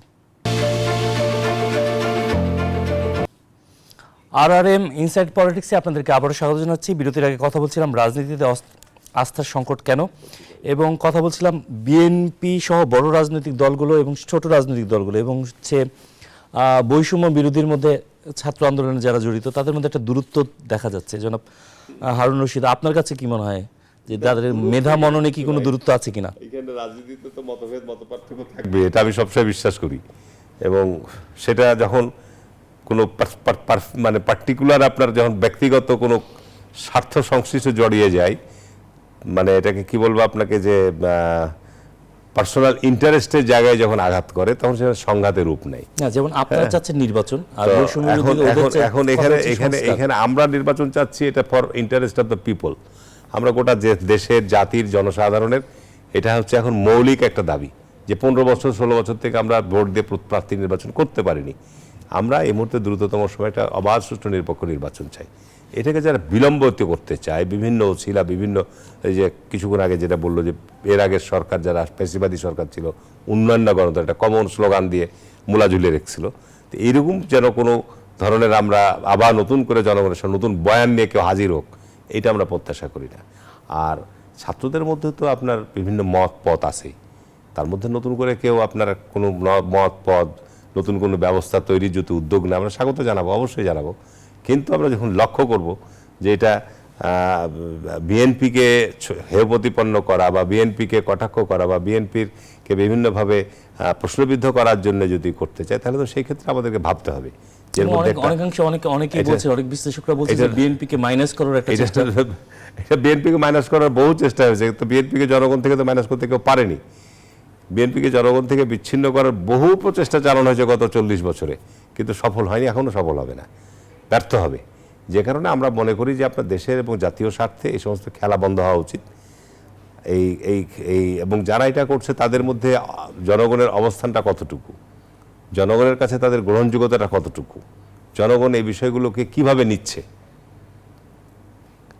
RRM ইনসাইড পলিটিক্সে আপনাদেরকে আবারও স্বাগত জানাচ্ছি। বিরতির আগে কথা বলছিলাম রাজনীতিতে আস্থার সংকট কেন, এবং কথা বলছিলাম বিএনপি সহ বড় রাজনৈতিক দলগুলো এবং ছোট রাজনৈতিক দলগুলো এবং হচ্ছে বৈষম্য বিরোধীর মধ্যে ছাত্র আন্দোলনে যারা জড়িত তাদের মধ্যে একটা দূরত্ব দেখা যাচ্ছে। জনাব হারুন রশিদ, আপনার কাছে কি মনে হয় যে তাদের মেধা মননে কি কোনো দূরত্ব আছে কিনা? এখানে রাজনীতিতে তো মতভেদ, মতপার্থক্য থাকবে, এটা আমি সবসময় বিশ্বাস করি, এবং সেটা যখন কোনো মানে পার্টিকুলার আপনার যখন ব্যক্তিগত কোনো স্বার্থ সংশ্লিষ্ট জড়িয়ে যায়, মানে এটাকে কি বলবো আপনাকে, যে পার্সোনাল ইন্টারেস্টের জায়গায় যখন আঘাত করে তখন সেটা সংঘাতের রূপ নেয়। যেমন আপনারা চাচ্ছেন নির্বাচন, আর এখন এখানে আমরা নির্বাচন চাচ্ছি, এটা for interest of the people. আমরা গোটা দেশের জাতির জনসাধারণের এটা হচ্ছে এখন মৌলিক একটা দাবি, যে 15 বছর 16 বছর থেকে আমরা ভোট দিয়ে প্রার্থী নির্বাচন করতে পারিনি। আমরা এই মুহূর্তে দ্রুততম সময় একটা অবাধ, সুষ্ঠু, নিরপেক্ষ নির্বাচন চাই। এটাকে যারা বিলম্বিত করতে চায়, বিভিন্ন ছিলা বিভিন্ন, এই যে কিছুক্ষণ আগে যেটা বললো যে এর আগের সরকার যারা ফ্যাসিবাদী সরকার ছিল, উন্নয়ন না গণতন্ত্র একটা কমন স্লোগান দিয়ে মূলা ঝুলিয়ে রেখেছিল, তো এইরকম যেন কোনো ধরনের আমরা আবার নতুন করে জনগণের সামনে নতুন বয়ান নিয়ে কেউ হাজির হোক, এটা আমরা প্রত্যাশা করি না। আর ছাত্রদের মধ্যে তো আপনার বিভিন্ন মত পথ আছেই, তার মধ্যে নতুন করে কেউ আপনার কোনো মত পথ, নতুন কোনো ব্যবস্থা তৈরির যদি উদ্যোগ নেয় আমরা স্বাগত জানাবো, অবশ্যই জানাবো। কিন্তু আমরা যখন লক্ষ্য করব যে এটা বিএনপিকে হেয় প্রতিপন্ন করা বা বিএনপিকে কটাক্ষ করা বা বিএনপিকে বিভিন্নভাবে প্রশ্নবিদ্ধ করার জন্য যদি করতে চায়, তাহলে তো সেই ক্ষেত্রে আমাদেরকে ভাবতে হবে। বিএনপিকে মাইনাস করার বহু চেষ্টা হয়েছে, কিন্তু বিএনপিকে জনগণ থেকে তো মাইনাস করতে কেউ পারেনি। বিএনপিকে জনগণ থেকে বিচ্ছিন্ন করার বহু প্রচেষ্টা চালানো হয়েছে গত 40 বছরে, কিন্তু সফল হয়নি, এখনও সফল হবে না, ব্যর্থ হবে। যে কারণে আমরা মনে করি যে আপনার দেশের এবং জাতীয় স্বার্থে এই সমস্ত খেলা বন্ধ হওয়া উচিত। এবং যারা এটা করছে তাদের মধ্যে জনগণের অবস্থানটা কতটুকু, জনগণের কাছে তাদের গ্রহণযোগ্যতাটা কতটুকু, জনগণ এই বিষয়গুলোকে কিভাবে নিচ্ছে,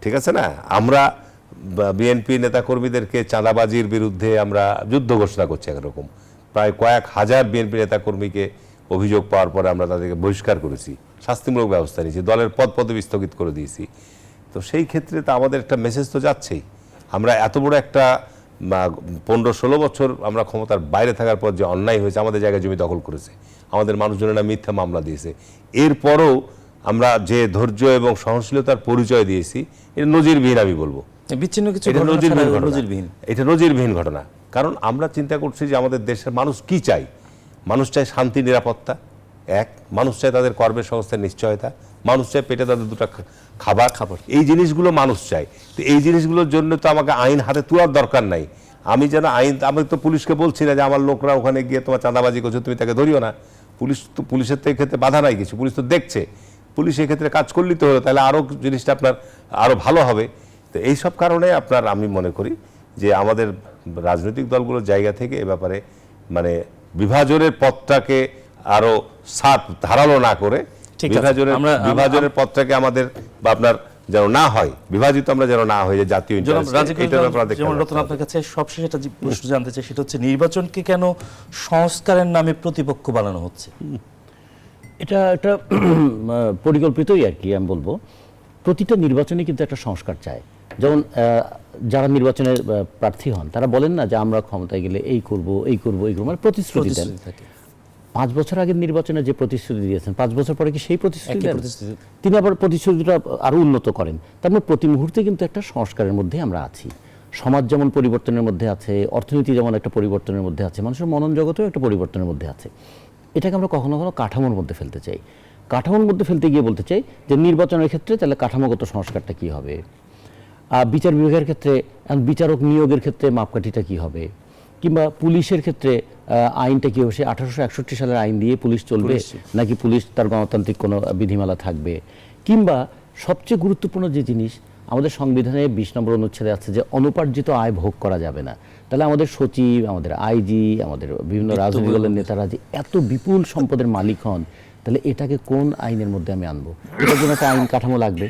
ঠিক আছে না? আমরা বিএনপি নেতাকর্মীদেরকে চাঁদাবাজির বিরুদ্ধে আমরা যুদ্ধ ঘোষণা করছি, একরকম প্রায় কয়েক হাজার বিএনপি নেতাকর্মীকে অভিযোগ পাওয়ার পরে আমরা তাদেরকে বহিষ্কার করেছি, শাস্তিমূলক ব্যবস্থা নিয়েছি, দলের পদবি স্থগিত করে দিয়েছি। তো সেই ক্ষেত্রে তো আমাদের একটা মেসেজ তো যাচ্ছেই। আমরা এত বড় একটা 15-16 বছর আমরা ক্ষমতার বাইরে থাকার পর যে অন্যায় হয়েছে, আমাদের জায়গায় জমি দখল করেছে, আমাদের মানুষজনেরা মিথ্যা মামলা দিয়েছে, এরপরও আমরা যে ধৈর্য এবং সহনশীলতার পরিচয় দিয়েছি, এটা নজিরবিহীন, আমি বলবো বিচ্ছিন্ন কিছু এটা নজিরবিহীন ঘটনা। কারণ আমরা চিন্তা করছি যে আমাদের দেশের মানুষ কি চাই। মানুষ চায় শান্তি, নিরাপত্তা, এক, মানুষ চায় তাদের কর্মের সংস্থার নিশ্চয়তা, মানুষ চায় পেটে তাদের দুটো খাবার, এই জিনিসগুলো মানুষ চায়। তো এই জিনিসগুলোর জন্য তো আমাকে আইন হাতে তোলার দরকার নাই। আমি যেন আমি তো পুলিশকে বলছি না যে আমার লোকরা ওখানে গিয়ে তোমার চাঁদাবাজি করছো, তুমি তাকে ধরিও না। পুলিশের তো এক্ষেত্রে বাধা নাই কিছু, পুলিশ তো দেখছে, পুলিশ এক্ষেত্রে কাজ করলেই তো হলো, তাহলে আরও জিনিসটা আপনার আরও ভালো হবে। তো এইসব কারণে আপনার আমি মনে করি যে আমাদের রাজনৈতিক দলগুলোর জায়গা থেকে এ ব্যাপারে মানে বিভাজনের পথটাকে আরো ধারালো না করে বিভাজনের পথটাকে আমাদের বা আপনার যেন না হয়, বিভাজিত আমরা যেন না হই, যে জাতীয় জনাব ইন্টারেস্ট রাজীব এটার ব্যাপারে দেখতে যেমন হবে। রতন আপনার কাছে সবশেষে একটা প্রশ্ন জানতে চাই, সেটা হচ্ছে নির্বাচনকে কেন সংস্কারের নামে প্রতিপক্ষ বানানো হচ্ছে? এটা একটা পরিকল্পিতই আর কি আমি বলবো। প্রতিটা নির্বাচনে কিন্তু একটা সংস্কার চায়। যেমন যারা নির্বাচনের প্রার্থী হন তারা বলেন না যে আমরা ক্ষমতায় গেলে এই করব এই করব এই করব, মানে প্রতিশ্রুতি দেন। 5 বছর আগের নির্বাচনে যে প্রতিশ্রুতি দিয়েছেন 5 বছর পরে কি সেই প্রতিশ্রুতি দেন? তিনি আবার প্রতিশ্রুতিটা আরো উন্নত করেন। তার মানে প্রতি মুহূর্তে কিন্তু একটা সংস্কারের মধ্যে আমরা আছি। সমাজ যেমন পরিবর্তনের মধ্যে আছে, অর্থনীতি যেমন একটা পরিবর্তনের মধ্যে আছে, মানুষের মনন জগতেও একটা পরিবর্তনের মধ্যে আছে। এটাকে আমরা কখনো কখনো কাঠামোর মধ্যে ফেলতে চাই। কাঠামোর মধ্যে ফেলতে গিয়ে বলতে চাই যে নির্বাচনের ক্ষেত্রে তাহলে কাঠামোগত সংস্কারটা কি হবে, বিচার বিভাগের ক্ষেত্রে বিচারক নিয়োগের ক্ষেত্রে মাপকাঠিটা কি হবে, কিংবা পুলিশের ক্ষেত্রে আইনটা কি হবে, সে 1861 সালের আইন দিয়ে পুলিশ চলবে নাকি পুলিশ তার গণতান্ত্রিক কোনো বিধিমালা থাকবে, কিংবা সবচেয়ে গুরুত্বপূর্ণ যে জিনিস আমাদের সংবিধানে 20 নম্বর অনুচ্ছেদে আছে যে অনুপার্জিত আয় ভোগ করা যাবে না। তাহলে আমাদের সচিব, আমাদের আইজি, আমাদের বিভিন্ন রাজনৈতিক দলের নেতারা যে এত বিপুল সম্পদের মালিক হন, তাহলে এটাকে কোন আইনের মধ্যে আমি আনবো? এটার জন্য একটা আইন কাঠামো লাগবে।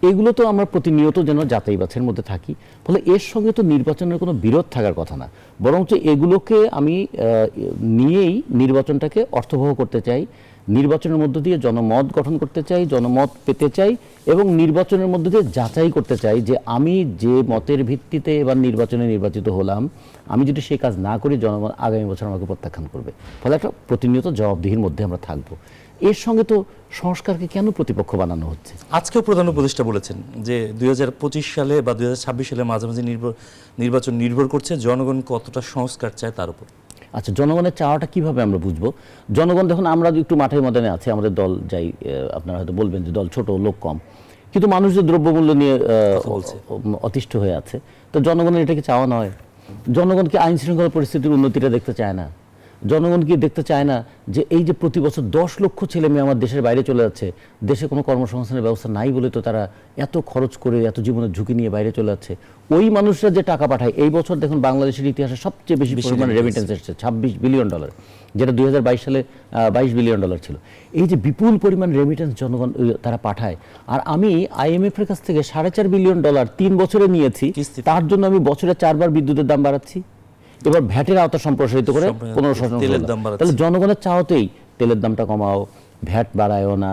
এগুলো তো আমরা প্রতিনিয়ত যেন যাচাই বাছাইয়ের মধ্যে থাকি। ফলে এর সঙ্গে তো নির্বাচনের কোনো বিরোধ থাকার কথা না, বরঞ্চ এগুলোকে আমি নিয়েই নির্বাচনটাকে অর্থবহ করতে চাই, নির্বাচনের মধ্য দিয়ে জনমত গঠন করতে চাই, জনমত পেতে চাই, এবং নির্বাচনের মধ্য দিয়ে যাচাই করতে চাই যে আমি যে মতের ভিত্তিতে এবার নির্বাচনে নির্বাচিত হলাম, আমি যদি সেই কাজ না করি জনমত আগামী বছর আমাকে প্রত্যাখ্যান করবে। ফলে একটা প্রতিনিয়ত জবাবদিহির মধ্যে আমরা থাকবো। এর সঙ্গে তো সংস্কারকে কেন প্রতিপক্ষ বানানো হচ্ছে? আজকেও প্রধান উপদেষ্টা বলেছেন যে 2025 সালে বা 2026 সালে মাঝামাঝি নির্বাচন নির্ভর করছে জনগণ কতটা সংস্কার চায় তার উপর। আচ্ছা, জনগণের চাওয়াটা কিভাবে আমরা বুঝবো? জনগণ দেখুন, আমরা একটু মাঠে ময়দানে আছি, আমাদের দল যাই, আপনারা হয়তো বলবেন যে দল ছোট, লোক কম, কিন্তু মানুষ যে দ্রব্যমূল্য নিয়ে অতিষ্ঠ হয়ে আছে, তো জনগণের এটাকে চাওয়া নয়? জনগণ কি আইন শৃঙ্খলা পরিস্থিতির উন্নতিটা দেখতে চায় না? জনগণ কি দেখতে চায় না যে এই যে প্রতি বছর 10 লক্ষ ছেলে মেয়ে আমার দেশের বাইরে চলে যাচ্ছে, দেশে কোনো কর্মসংস্থানের ব্যবস্থা নাই বলে তো তারা এত খরচ করে এত জীবনের ঝুঁকি নিয়ে বাইরে চলে যাচ্ছে? ওই মানুষরা যে টাকা পাঠায়, এই বছর দেখুন বাংলাদেশের ইতিহাসে সবচেয়ে বেশি পরিমাণে রেমিটেন্স এসেছে, $26 বিলিয়ন, যেটা 2022 সালে $22 বিলিয়ন ছিল। এই যে বিপুল পরিমাণ রেমিটেন্স জনগণ তারা পাঠায়, আর আমি IMF এর কাছ থেকে $4.5 বিলিয়ন 3 বছরে নিয়েছি, তার জন্য আমি বছরে 4 বার বিদ্যুতের দাম বাড়াচ্ছি, এবার ভ্যাটের আওতা সম্প্রসারিত করে 15%। তাহলে জনগণের চাওতেই তেলের দামটা কমাও, ভ্যাট বাড়ায়ও না,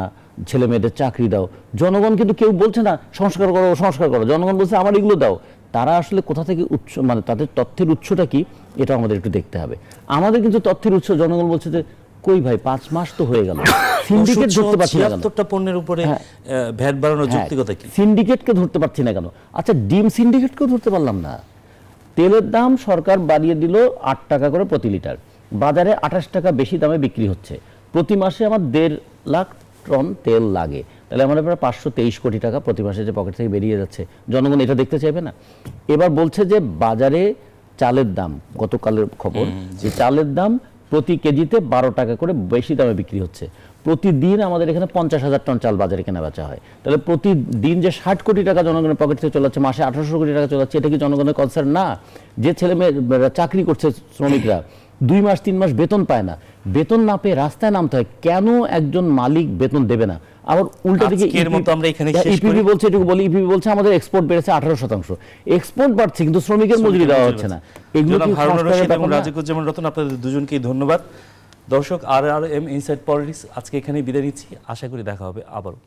ছেলে মেয়েদের চাকরি দাও। জনগণ কিন্তু কেউ বলছে না সংস্কার করো সংস্কার করো, জনগণ বলছে আমার এগুলো দাও। তারা আসলে কোথা থেকে উৎস, মানে তাদের তথ্যের উৎসটা কি, এটা আমাদের একটু দেখতে হবে। আমাদের কিন্তু তথ্যের উৎস, জনগণ বলছে যে কই ভাই 5 মাস তো হয়ে গেল, সিন্ডিকেট ধরতে পারছি না কেন? 77টা পণ্যের উপরে ভ্যাট বাড়ানোর যৌক্তিকতা কি? সিন্ডিকেটকে ধরতে পারছি না কেন? আচ্ছা, ডিম সিন্ডিকেটকেও ধরতে পারলাম না। তেলের দাম সরকার বাড়িয়ে দিল 8 টাকা করে প্রতি লিটার, বাজারে 28 টাকা বেশি দামে বিক্রি হচ্ছে। প্রতি মাসে আমার 1.5 লাখ টন তেল লাগে, তাহলে আমাদের প্রায় 523 কোটি টাকা প্রতি মাসে যে পকেট থেকে বেরিয়ে যাচ্ছে। জনগণ এটা দেখতে চাইবে না? এবার বলছে যে বাজারে চালের দাম, গতকালের খবর, যে চালের দাম প্রতি কেজিতে 12 টাকা করে বেশি দামে বিক্রি হচ্ছে। প্রতিদিন আমাদের এখানে 50,000 টন চাল বাজারে কেনা বেচা হয়, তাহলে প্রতিদিন যে 60 কোটি টাকা জনগণের পকেট থেকে চলে যাচ্ছে, মাসে 1800 কোটি টাকা চলে যাচ্ছে, এটা কি জনগণের কনসার্ন না? যে ছেলে মেয়ে চাকরি করছে, শ্রমিকরা 2 মাস 3 মাস বেতন পায় না, বেতন না পেয়ে রাস্তায় নামতে হয়, কেন একজন মালিক বেতন দেবে না? আবার উল্টা দিকে ইপিবি বলছে, এটুকু বলি, ইপিবি বলছে আমাদের এক্সপোর্ট বেড়েছে 18%, এক্সপোর্ট বাড়ছে কিন্তু শ্রমিকের মজুরি দেওয়া হচ্ছে না। এগুলো কি রাজিকুজ্জামান রতন, আপনাদের দুজনকেই ধন্যবাদ। দর্শক, RRM ইনসাইড পলিটিক্স আজকে এখানেই বিদায় নিচ্ছি, আশা করি দেখা হবে আবারও।